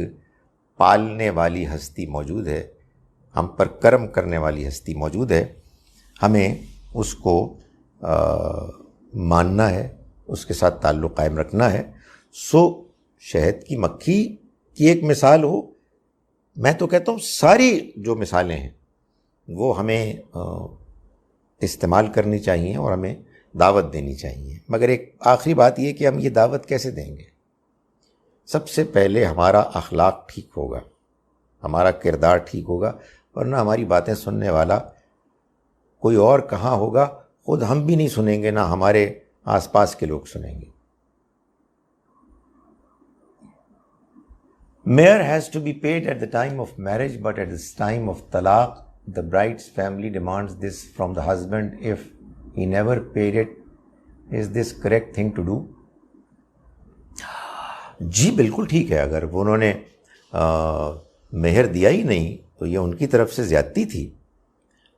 پالنے والی ہستی موجود ہے، ہم پر کرم کرنے والی ہستی موجود ہے، ہمیں اس کو ماننا ہے، اس کے ساتھ تعلق قائم رکھنا ہے۔ شہد کی مکھی کی ایک مثال ہو، میں تو کہتا ہوں ساری جو مثالیں ہیں وہ ہمیں استعمال کرنی چاہیے اور ہمیں دعوت دینی چاہیے۔ مگر ایک آخری بات یہ کہ ہم یہ دعوت کیسے دیں گے؟ سب سے پہلے ہمارا اخلاق ٹھیک ہوگا، ہمارا کردار ٹھیک ہوگا، ورنہ ہماری باتیں سننے والا کوئی اور کہاں ہوگا، خود ہم بھی نہیں سنیں گے، نہ ہمارے آس پاس کے لوگ سنیں گے۔ Mahr has to be paid at the time of marriage, but at the time of talaq, the bride's family demands this from the husband if he never paid it. Is this correct thing to do? جی بالکل ٹھیک ہے، اگر انہوں نے مہر دیا ہی نہیں تو یہ ان کی طرف سے زیادتی تھی،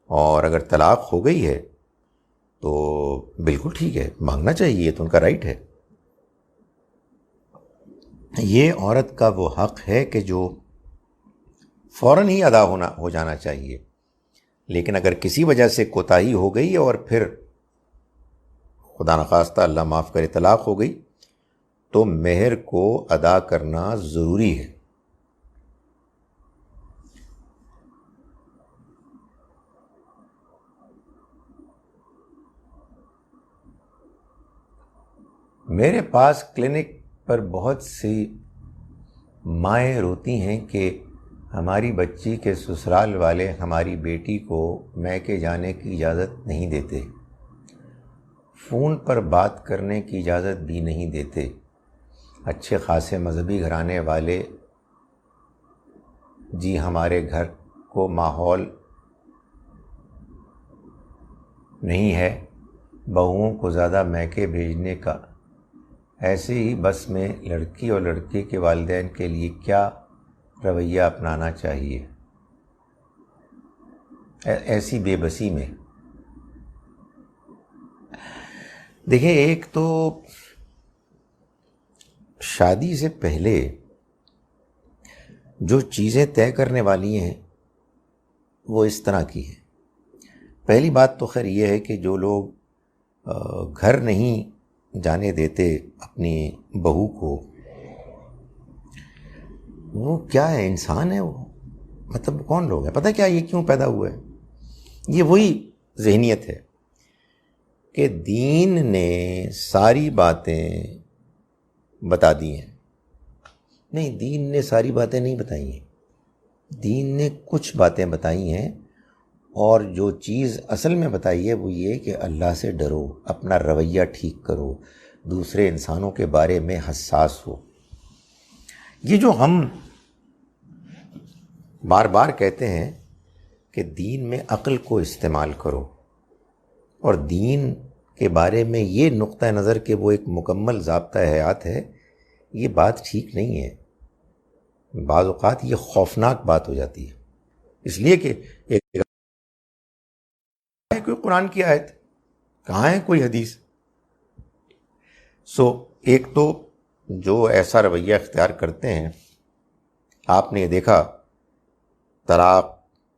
اور اگر طلاق ہو گئی ہے تو بالکل ٹھیک ہے، مانگنا چاہیے، تو ان کا رائٹ ہے۔ یہ عورت کا وہ حق ہے کہ جو فوراً ہی ادا ہو جانا چاہیے، لیکن اگر کسی وجہ سے کوتاہی ہو گئی اور پھر خدا نخواستہ اللہ معاف کرے طلاق ہو گئی تو مہر کو ادا کرنا ضروری ہے۔ میرے پاس کلینک پر بہت سی مائیں روتی ہیں کہ ہماری بچی کے سسرال والے ہماری بیٹی کو میکے جانے کی اجازت نہیں دیتے، فون پر بات کرنے کی اجازت بھی نہیں دیتے۔ اچھے خاصے مذہبی گھرانے والے جی ہمارے گھر کو ماحول نہیں ہے بہوؤں کو زیادہ میکے بھیجنے کا، ایسے ہی بس میں لڑکی اور لڑکے کے والدین کے لیے کیا رویہ اپنانا چاہیے ایسی بے بسی میں؟ دیکھیں، ایک تو شادی سے پہلے جو چیزیں طے کرنے والی ہیں وہ اس طرح کی ہیں۔ پہلی بات تو خیر یہ ہے کہ جو لوگ گھر نہیں جانے دیتے اپنی بہو کو، وہ کیا ہے؟ انسان ہے وہ؟ مطلب کون لوگ ہیں؟ پتہ کیا یہ کیوں پیدا ہوا ہے؟ یہ وہی ذہنیت ہے کہ دین نے ساری باتیں بتا دی ہیں۔ نہیں، دین نے ساری باتیں نہیں بتائی ہیں، دین نے کچھ باتیں بتائی ہیں، اور جو چیز اصل میں بتائی ہے وہ یہ کہ اللہ سے ڈرو، اپنا رویہ ٹھیک کرو، دوسرے انسانوں کے بارے میں حساس ہو۔ یہ جو ہم بار بار کہتے ہیں کہ دین میں عقل کو استعمال کرو، اور دین کے بارے میں یہ نقطہ نظر کہ وہ ایک مکمل ضابطہ حیات ہے، یہ بات ٹھیک نہیں ہے۔ بعض اوقات یہ خوفناک بات ہو جاتی ہے، اس لیے کہ ایک کوئی قرآن کی آیت، کہاں ہے کوئی حدیث؟ ایک تو جو ایسا رویہ اختیار کرتے ہیں، آپ نے یہ دیکھا طلاق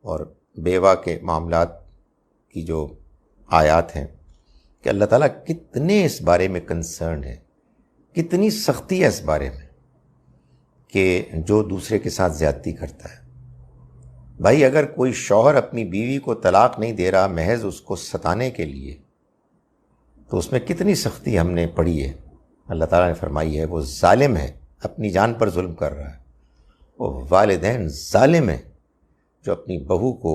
اور بیوہ کے معاملات کی جو آیات ہیں کہ اللہ تعالیٰ کتنے اس بارے میں کنسرن ہے، کتنی سختی ہے اس بارے میں کہ جو دوسرے کے ساتھ زیادتی کرتا ہے۔ بھائی اگر کوئی شوہر اپنی بیوی کو طلاق نہیں دے رہا محض اس کو ستانے کے لیے، تو اس میں کتنی سختی ہم نے پڑھی ہے۔ اللہ تعالیٰ نے فرمائی ہے وہ ظالم ہے، اپنی جان پر ظلم کر رہا ہے۔ وہ والدین ظالم ہیں جو اپنی بہو کو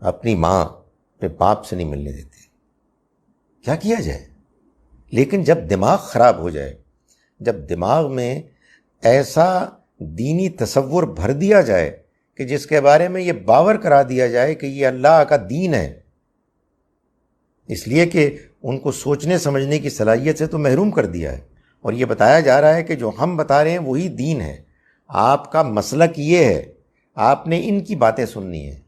اپنی ماں اپنے باپ سے نہیں ملنے دیتے۔ کیا کیا جائے؟ لیکن جب دماغ خراب ہو جائے، جب دماغ میں ایسا دینی تصور بھر دیا جائے کہ جس کے بارے میں یہ باور کرا دیا جائے کہ یہ اللہ کا دین ہے، اس لیے کہ ان کو سوچنے سمجھنے کی صلاحیت سے تو محروم کر دیا ہے، اور یہ بتایا جا رہا ہے کہ جو ہم بتا رہے ہیں وہی دین ہے، آپ کا مسلک یہ ہے، آپ نے ان کی باتیں سننی ہیں،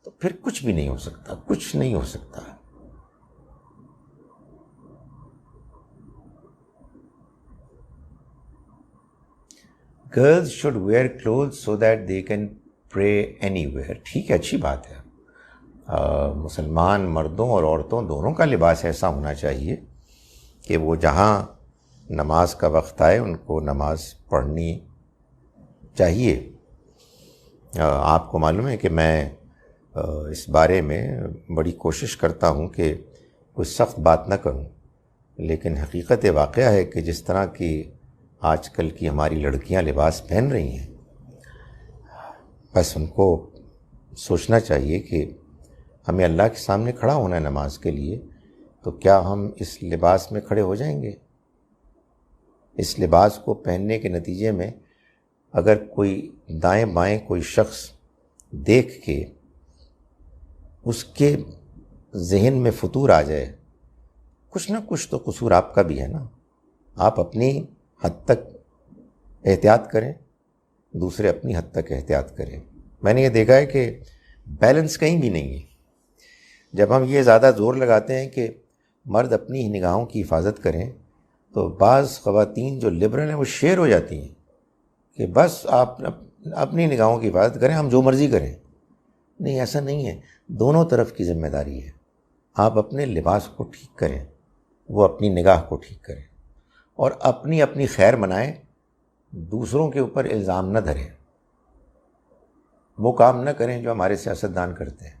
تو پھر کچھ بھی نہیں ہو سکتا، کچھ نہیں ہو سکتا۔ Girls should wear clothes so that they can pray anywhere۔ ٹھیک ہے، اچھی بات ہے، مسلمان مردوں اور عورتوں دونوں کا لباس ایسا ہونا چاہیے کہ وہ جہاں نماز کا وقت آئے ان کو نماز پڑھنی چاہیے۔ آپ کو معلوم ہے کہ میں اس بارے میں بڑی کوشش کرتا ہوں کہ کوئی سخت بات نہ کروں، لیکن حقیقت واقعہ ہے کہ جس طرح کی آج کل کی ہماری لڑکیاں لباس پہن رہی ہیں، بس ان کو سوچنا چاہیے کہ ہمیں اللہ کے سامنے کھڑا ہونا ہے نماز کے لیے، تو کیا ہم اس لباس میں کھڑے ہو جائیں گے؟ اس لباس کو پہننے کے نتیجے میں اگر کوئی دائیں بائیں کوئی شخص دیکھ کے اس کے ذہن میں فطور آ جائے، کچھ نہ کچھ تو قصور آپ کا بھی ہے نا۔ آپ اپنی حد تک احتیاط کریں، دوسرے اپنی حد تک احتیاط کریں۔ میں نے یہ دیکھا ہے کہ بیلنس کہیں بھی نہیں ہے۔ جب ہم یہ زیادہ زور لگاتے ہیں کہ مرد اپنی نگاہوں کی حفاظت کریں، تو بعض خواتین جو لبرل ہیں وہ شیر ہو جاتی ہیں کہ بس آپ اپنی نگاہوں کی حفاظت کریں، ہم جو مرضی کریں۔ نہیں، ایسا نہیں ہے، دونوں طرف کی ذمہ داری ہے۔ آپ اپنے لباس کو ٹھیک کریں، وہ اپنی نگاہ کو ٹھیک کریں، اور اپنی خیر منائیں، دوسروں کے اوپر الزام نہ دھریں، وہ کام نہ کریں جو ہمارے سیاستدان کرتے ہیں۔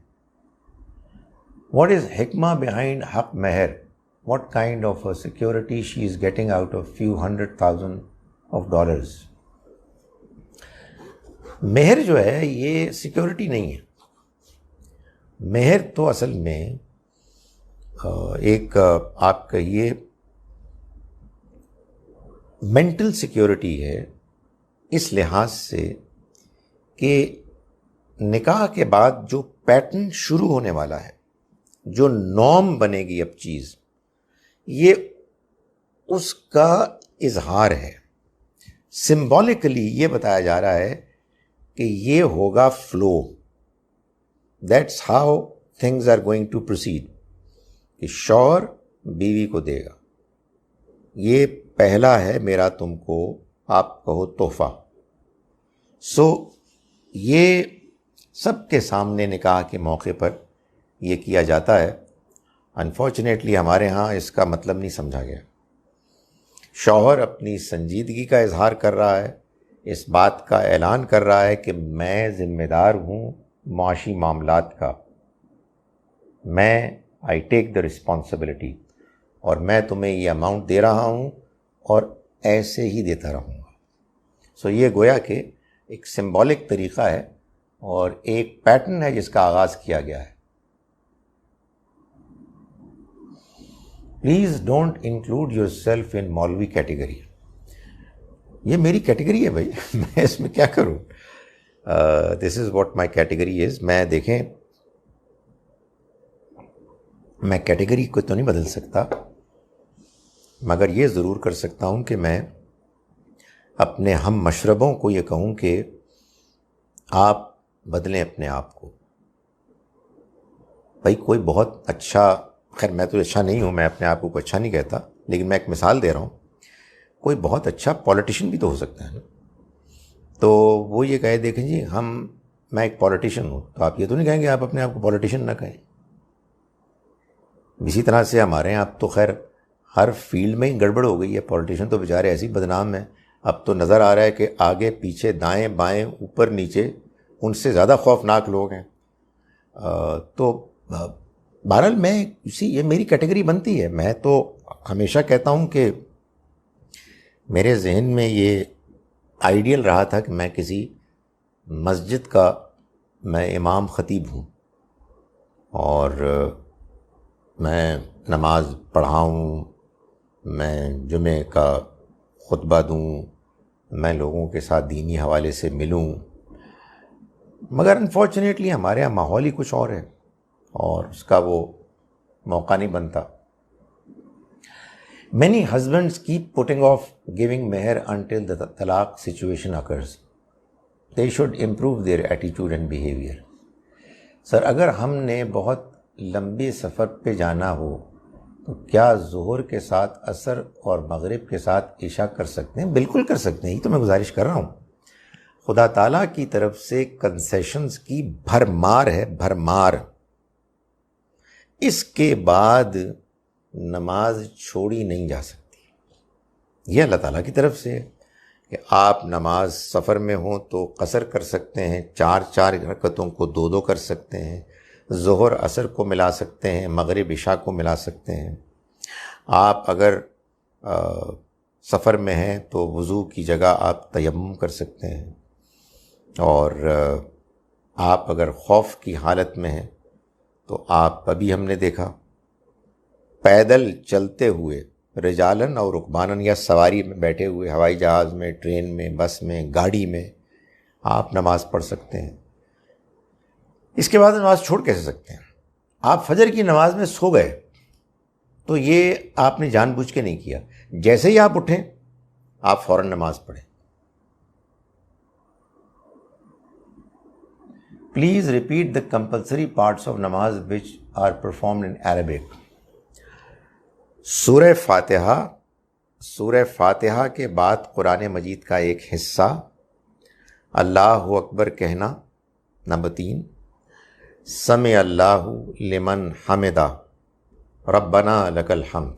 What is hikmah behind حق مہر؟ What kind of a security she is getting out of few $100,000؟ مہر جو ہے یہ سیکیورٹی نہیں ہے۔ مہر تو اصل میں ایک آپ کہیے مینٹل سیکیورٹی ہے، اس لحاظ سے کہ نکاح کے بعد جو پیٹرن شروع ہونے والا ہے، جو نارم بنے گی اب چیز، یہ اس کا اظہار ہے۔ سمبولکلی یہ بتایا جا رہا ہے کہ یہ ہوگا flow, that's how things are going to proceed, کہ شوہر بیوی کو دے گا، یہ پہلا ہے میرا تم کو آپ کہو تحفہ۔ یہ سب کے سامنے نکاح کے موقع پر یہ کیا جاتا ہے۔ انفارچونیٹلی ہمارے ہاں اس کا مطلب نہیں سمجھا گیا۔ شوہر اپنی سنجیدگی کا اظہار کر رہا ہے، اس بات کا اعلان کر رہا ہے کہ میں ذمہ دار ہوں معاشی معاملات کا، میں آئی ٹیک دا رسپانسبلٹی، اور میں تمہیں یہ اماؤنٹ دے رہا ہوں اور ایسے ہی دیتا رہوں گا۔ یہ گویا کہ ایک سمبولک طریقہ ہے اور ایک پیٹرن ہے جس کا آغاز کیا گیا ہے۔ Please don't include your self in مولوی کیٹیگری۔ یہ میری کیٹیگری ہے بھائی، میں اس میں کیا کروں؟ This is what my category is. میں دیکھیں میں کیٹیگری کو تو نہیں بدل سکتا، مگر یہ ضرور کر سکتا ہوں کہ میں اپنے ہم مشربوں کو یہ کہوں کہ آپ بدلیں اپنے آپ کو. بھائی کوئی بہت اچھا، خیر میں تو اچھا نہیں ہوں، میں اپنے آپ کو اچھا نہیں کہتا، لیکن میں ایک مثال دے رہا ہوں. کوئی بہت اچھا پولیٹیشین بھی تو ہو سکتا ہے نا. تو وہ یہ کہے دیکھیں جی میں ایک پولیٹیشین ہوں، تو آپ یہ تو نہیں کہیں گے آپ اپنے آپ کو پولیٹیشین نہ کہیں. اسی طرح سے ہمارے یہاں اب تو خیر ہر فیلڈ میں ہی گڑبڑ ہو گئی ہے. پولیٹیشین تو بیچارے ایسی بدنام ہیں، اب تو نظر آ رہا ہے کہ آگے پیچھے دائیں بائیں اوپر نیچے ان سے زیادہ خوفناک لوگ ہیں. تو بہرحال یہ میری کیٹیگری بنتی ہے. میں تو ہمیشہ کہتا ہوں کہ میرے ذہن میں یہ آئیڈیل رہا تھا کہ میں کسی مسجد کا میں امام خطیب ہوں اور میں نماز پڑھاؤں، میں جمعے کا خطبہ دوں، میں لوگوں کے ساتھ دینی حوالے سے ملوں. مگر انفارچونیٹلی ہمارے یہاں ماحول ہی کچھ اور ہے اور اس کا وہ موقع نہیں بنتا. Many husbands keep putting off giving meher until the talaq situation occurs. They should improve their attitude and behavior. سر اگر ہم نے بہت لمبی سفر پہ جانا ہو تو کیا ظہر کے ساتھ عصر اور مغرب کے ساتھ عشاء کر سکتے ہیں؟ بالکل کر سکتے ہیں. یہ تو میں گزارش کر رہا ہوں. خدا تعالیٰ کی طرف سے کنسیشنز کی بھرمار ہے، بھرمار. اس کے بعد نماز چھوڑی نہیں جا سکتی. یہ اللہ تعالیٰ کی طرف سے کہ آپ نماز سفر میں ہوں تو قصر کر سکتے ہیں، 4 رکعتوں کو 2 کر سکتے ہیں، ظہر عصر کو ملا سکتے ہیں، مغرب عشاء کو ملا سکتے ہیں. آپ اگر سفر میں ہیں تو وضو کی جگہ آپ تیمم کر سکتے ہیں، اور آپ اگر خوف کی حالت میں ہیں تو آپ ابھی ہم نے دیکھا پیدل چلتے ہوئے رجالن اور رکبانن یا سواری میں بیٹھے ہوئے ہوائی جہاز میں، ٹرین میں، بس میں، گاڑی میں آپ نماز پڑھ سکتے ہیں. اس کے بعد نماز چھوڑ کیسے سکتے ہیں؟ آپ فجر کی نماز میں سو گئے تو یہ آپ نے جان بوجھ کے نہیں کیا. جیسے ہی آپ اٹھیں آپ فوراً نماز پڑھیں. Please repeat the compulsory parts of namaz which are performed in Arabic. سورہ فاتحہ کے بعد قرآن مجید کا ایک حصہ، اللہ اکبر کہنا. نمبر 3، سمع اللہ لمن حمدہ ربنا لک الحمد.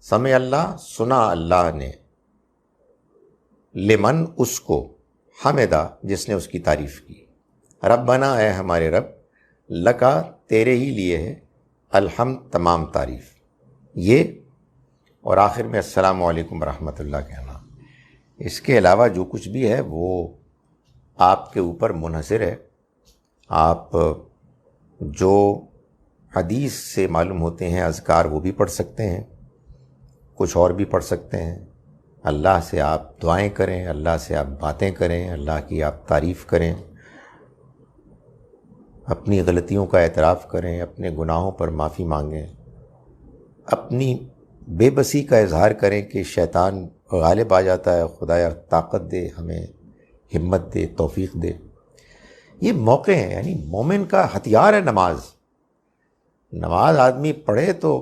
سمع اللہ، سنا اللہ نے، لمن اس کو، حمدہ جس نے اس کی تعریف کی، ربنا اے ہمارے رب، لکا تیرے ہی لیے ہے، الحمد تمام تعریف. یہ اور آخر میں السلام علیکم ورحمۃ اللہ کہنا. اس کے علاوہ جو کچھ بھی ہے وہ آپ کے اوپر منحصر ہے. آپ جو حدیث سے معلوم ہوتے ہیں اذکار وہ بھی پڑھ سکتے ہیں، کچھ اور بھی پڑھ سکتے ہیں. اللہ سے آپ دعائیں کریں، اللہ سے آپ باتیں کریں، اللہ کی آپ تعریف کریں، اپنی غلطیوں کا اعتراف کریں، اپنے گناہوں پر معافی مانگیں، اپنی بے بسی کا اظہار کریں کہ شیطان غالب آ جاتا ہے. خدایا طاقت دے، ہمیں ہمت دے، توفیق دے. یہ موقع ہیں، یعنی مومن کا ہتھیار ہے نماز. نماز آدمی پڑھے تو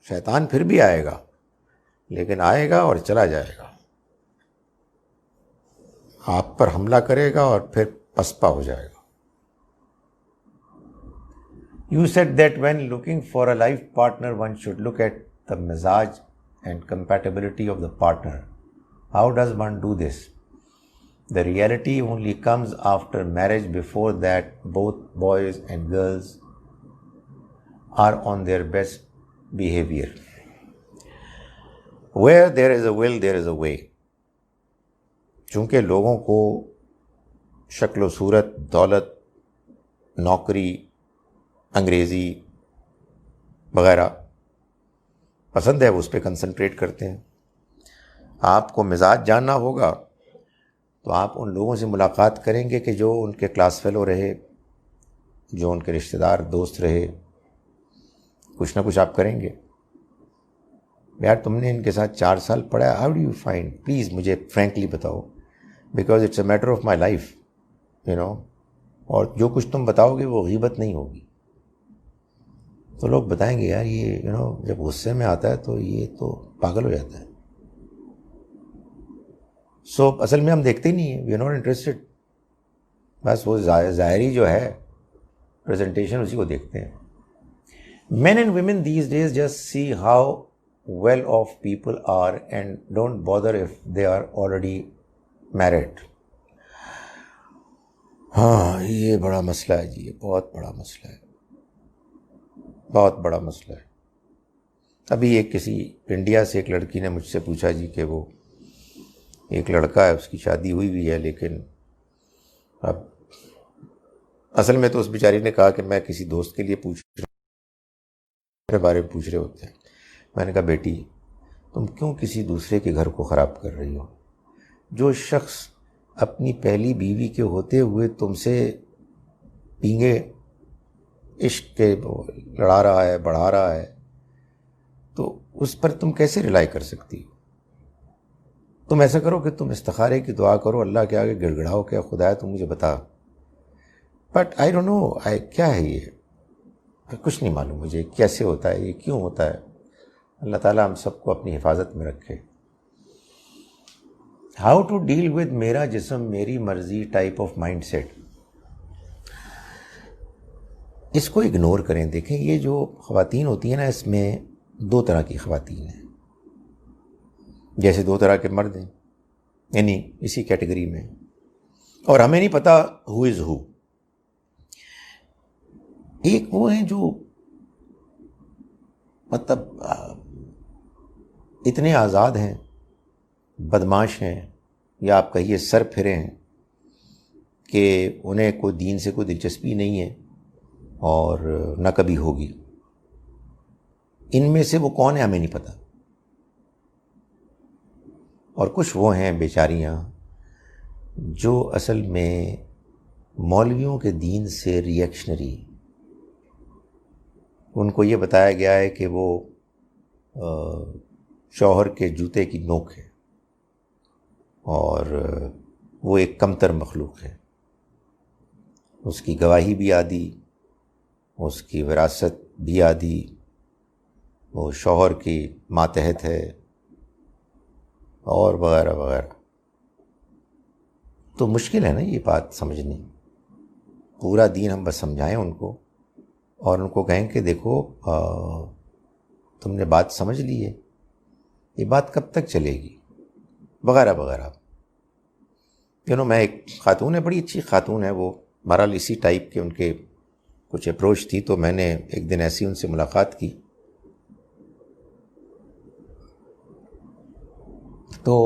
شیطان پھر بھی آئے گا، لیکن آئے گا اور چلا جائے گا، آپ پر حملہ کرے گا اور پھر پسپا ہو جائے گا. You said that when looking for a life partner, one should look at the mizaj and compatibility of the partner. How does one do this? The reality only comes after marriage. Before that, both boys and girls are on their best behavior. Where there is a will, there is a way. چونکہ لوگوں کو شکل و صورت، دولت، نوکری، انگریزی وغیرہ پسند ہے، وہ اس پہ کنسنٹریٹ کرتے ہیں. آپ کو مزاج جاننا ہوگا تو آپ ان لوگوں سے ملاقات کریں گے کہ جو ان کے کلاس فیلو رہے، جو ان کے رشتہ دار دوست رہے، کچھ نہ کچھ آپ کریں گے. یار تم نے ان کے ساتھ 4 سال پڑھا، how do you find? Please مجھے فرینکلی بتاؤ، because it's a matter of my life, اور جو کچھ تم بتاؤ گے وہ غیبت نہیں ہوگی. تو لوگ بتائیں گے یار یہ جب غصے میں آتا ہے تو یہ تو پاگل ہو جاتا ہے. سو اصل میں ہم دیکھتے ہی نہیں ہیں، وی آر ناٹ انٹرسٹڈ. بس وہ ظاہری جو ہے پریزنٹیشن اسی کو دیکھتے ہیں. Men and women these days just see how well off people are and don't bother if they are already married. ہاں یہ بڑا مسئلہ ہے جی، یہ بہت بڑا مسئلہ ہے، بہت بڑا مسئلہ ہے. ابھی ایک کسی انڈیا سے ایک لڑکی نے مجھ سے پوچھا جی کہ وہ ایک لڑکا ہے، اس کی شادی ہوئی ہوئی ہے، لیکن اب اصل میں تو اس بیچاری نے کہا کہ میں کسی دوست کے لیے پوچھ رہا ہوں، میرے بارے میں پوچھ رہے ہوتے ہیں. میں نے کہا بیٹی تم کیوں کسی دوسرے کے گھر کو خراب کر رہی ہو؟ جو شخص اپنی پہلی بیوی کے ہوتے ہوئے تم سے پینگے عشق کے لڑا رہا ہے، بڑھا رہا ہے، تو اس پر تم کیسے ریلائی کر سکتی ہو؟ تم ایسا کرو کہ تم استخارے کی دعا کرو، اللہ کے آگے گڑ گڑاؤ کہ خدا تم مجھے بتا. بٹ آئی ڈونٹ نو کیا ہے یہ، کچھ نہیں معلوم مجھے کیسے ہوتا ہے، یہ کیوں ہوتا ہے. اللہ تعالیٰ ہم سب کو اپنی حفاظت میں رکھے. ہاؤ ٹو ڈیل ود میرا جسم میری مرضی ٹائپ آف مائنڈ سیٹ. اس کو اگنور کریں. دیکھیں یہ جو خواتین ہوتی ہیں نا، اس میں 2 طرح کی خواتین ہیں، جیسے 2 طرح کے مرد ہیں، یعنی اسی کیٹیگری میں. اور ہمیں نہیں پتہ ہو از ہو. ایک وہ ہیں جو مطلب اتنے آزاد ہیں، بدماش ہیں، یا آپ کہیے سر پھرے ہیں کہ انہیں کوئی دین سے کوئی دلچسپی نہیں ہے اور نہ کبھی ہوگی. ان میں سے وہ کون ہے ہمیں نہیں پتہ. اور کچھ وہ ہیں بیچاریاں جو اصل میں مولویوں کے دین سے ریئیکشنری. ان کو یہ بتایا گیا ہے کہ وہ شوہر کے جوتے کی نوک ہے اور وہ ایک کمتر مخلوق ہے. اس کی گواہی بھی آدھی، اس کی وراثت بھی آدھی، وہ شوہر کی ماتحت ہے اور وغیرہ وغیرہ. تو مشکل ہے نا یہ بات سمجھنی. پورا دین ہم بس سمجھائیں ان کو اور ان کو کہیں کہ دیکھو تم نے بات سمجھ لی ہے، یہ بات کب تک چلے گی وغیرہ وغیرہ. میں ایک خاتون ہے، بڑی اچھی خاتون ہے، وہ بہرحال اسی ٹائپ کے ان کے کچھ اپروچ تھی. تو میں نے ایک دن ایسی ان سے ملاقات کی تو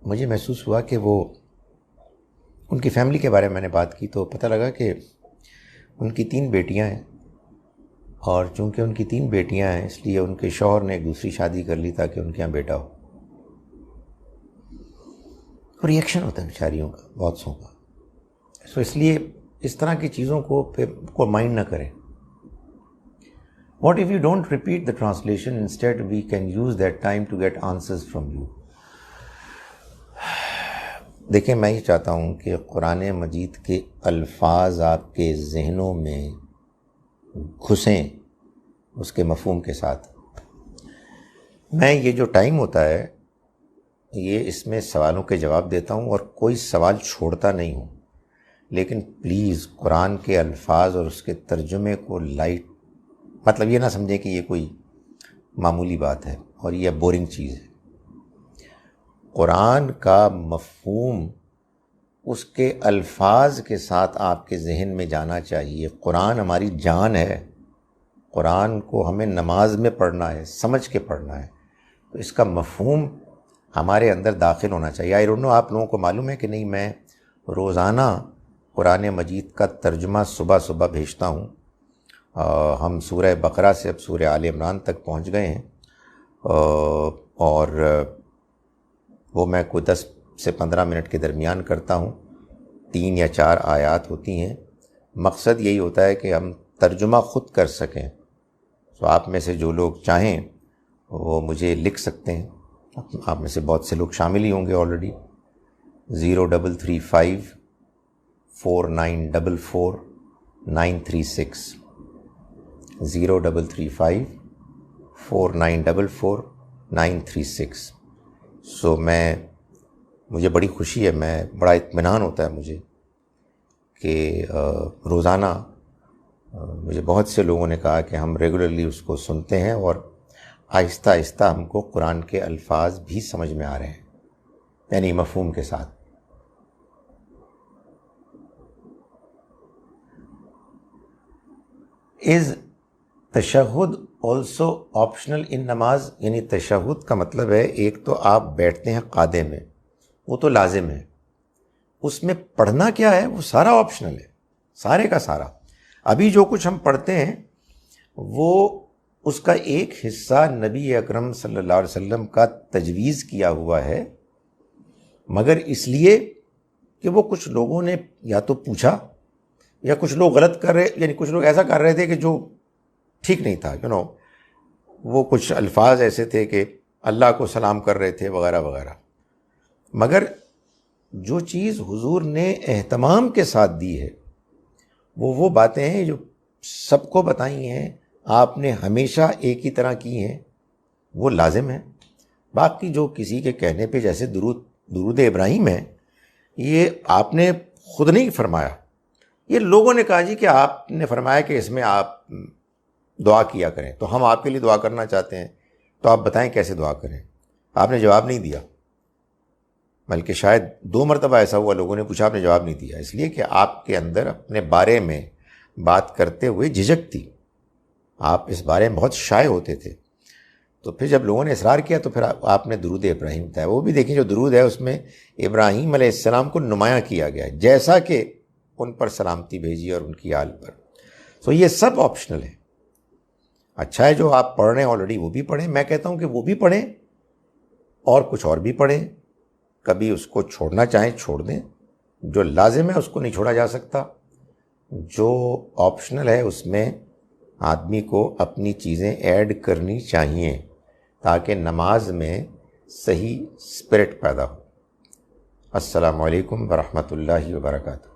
مجھے محسوس ہوا کہ وہ ان کی فیملی کے بارے میں نے بات کی تو پتہ لگا کہ ان کی 3 بیٹیاں ہیں، اور چونکہ ان کی 3 بیٹیاں ہیں اس لیے ان کے شوہر نے ایک دوسری شادی کر لی تاکہ ان کے یہاں بیٹا ہو. ریئیکشن ہوتا ہے بیچاریوں کا، بہت سو کا. سو اس لیے اس طرح کی چیزوں کو مائنڈ نہ کریں. What if you don't repeat the translation, instead we can use that time to get answers from you. دیکھیں میں یہ چاہتا ہوں کہ قرآن مجید کے الفاظ آپ کے ذہنوں میں گھسیں اس کے مفہوم کے ساتھ. میں یہ جو ٹائم ہوتا ہے یہ اس میں سوالوں کے جواب دیتا ہوں اور کوئی سوال چھوڑتا نہیں ہوں، لیکن پلیز قرآن کے الفاظ اور اس کے ترجمے کو لائٹ، مطلب یہ نہ سمجھیں کہ یہ کوئی معمولی بات ہے اور یہ بورنگ چیز ہے. قرآن کا مفہوم اس کے الفاظ کے ساتھ آپ کے ذہن میں جانا چاہیے. قرآن ہماری جان ہے، قرآن کو ہمیں نماز میں پڑھنا ہے، سمجھ کے پڑھنا ہے، تو اس کا مفہوم ہمارے اندر داخل ہونا چاہیے. آئی ڈونٹ نو آپ لوگوں کو معلوم ہے کہ نہیں، میں روزانہ قرآن مجید کا ترجمہ صبح صبح بھیجتا ہوں. ہم سورہ بقرہ سے اب سورہ آل عمران تک پہنچ گئے ہیں اور وہ میں کوئی 10 سے 15 منٹ کے درمیان کرتا ہوں. 3 یا 4 آیات ہوتی ہیں. مقصد یہی ہوتا ہے کہ ہم ترجمہ خود کر سکیں. تو آپ میں سے جو لوگ چاہیں وہ مجھے لکھ سکتے ہیں. آپ میں سے بہت سے لوگ شامل ہی ہوں گے آلریڈی. 0335 4944 936 0335 4944 936. سو مجھے بڑی خوشی ہے, بڑا اطمینان ہوتا ہے مجھے کہ روزانہ مجھے بہت سے لوگوں نے کہا کہ ہم ریگولرلی اس کو سنتے ہیں اور آہستہ آہستہ ہم کو قرآن کے الفاظ بھی سمجھ میں آ رہے ہیں, یعنی مفہوم کے ساتھ. از تشہد آلسو آپشنل ان نماز؟ یعنی تشہد کا مطلب ہے ایک تو آپ بیٹھتے ہیں قعدے میں, وہ تو لازم ہے. اس میں پڑھنا کیا ہے وہ سارا آپشنل ہے, سارے کا سارا. ابھی جو کچھ ہم پڑھتے ہیں وہ اس کا ایک حصہ نبی اکرم صلی اللہ علیہ وسلم کا تجویز کیا ہوا ہے, مگر اس لیے کہ وہ کچھ لوگوں نے یا تو پوچھا یا کچھ لوگ غلط کر رہے, یعنی کچھ لوگ ایسا کر رہے تھے کہ جو ٹھیک نہیں تھا. وہ کچھ الفاظ ایسے تھے کہ اللہ کو سلام کر رہے تھے وغیرہ وغیرہ. مگر جو چیز حضور نے اہتمام کے ساتھ دی ہے وہ باتیں ہیں جو سب کو بتائی ہیں, آپ نے ہمیشہ ایک ہی طرح کی ہیں, وہ لازم ہے. باقی جو کسی کے کہنے پہ جیسے درود ابراہیم ہے, یہ آپ نے خود نہیں فرمایا, یہ لوگوں نے کہا جی کہ آپ نے فرمایا کہ اس میں آپ دعا کیا کریں, تو ہم آپ کے لیے دعا کرنا چاہتے ہیں, تو آپ بتائیں کیسے دعا کریں. آپ نے جواب نہیں دیا, بلکہ شاید 2 مرتبہ ایسا ہوا لوگوں نے پوچھا, آپ نے جواب نہیں دیا, اس لیے کہ آپ کے اندر اپنے بارے میں بات کرتے ہوئے جھجک تھی. آپ اس بارے میں بہت شائع ہوتے تھے. تو پھر جب لوگوں نے اصرار کیا تو پھر آپ نے درود ابراہیم بتایا. وہ بھی دیکھیں جو درود ہے اس میں ابراہیم علیہ السلام کو نمایاں کیا گیا ہے, جیسا کہ ان پر سلامتی بھیجی اور ان کی آل پر. سو یہ سب آپشنل ہے. اچھا ہے جو آپ پڑھ رہے ہیں آلریڈی وہ بھی پڑھیں. میں کہتا ہوں کہ وہ بھی پڑھیں اور کچھ اور بھی پڑھیں. کبھی اس کو چھوڑنا چاہیں چھوڑ دیں, جو لازم ہے اس کو نہیں چھوڑا جا سکتا. جو آپشنل ہے اس میں آدمی کو اپنی چیزیں ایڈ کرنی چاہیے تاکہ نماز میں صحیح اسپرٹ پیدا ہو. السلام علیکم ورحمۃ اللہ وبرکاتہ.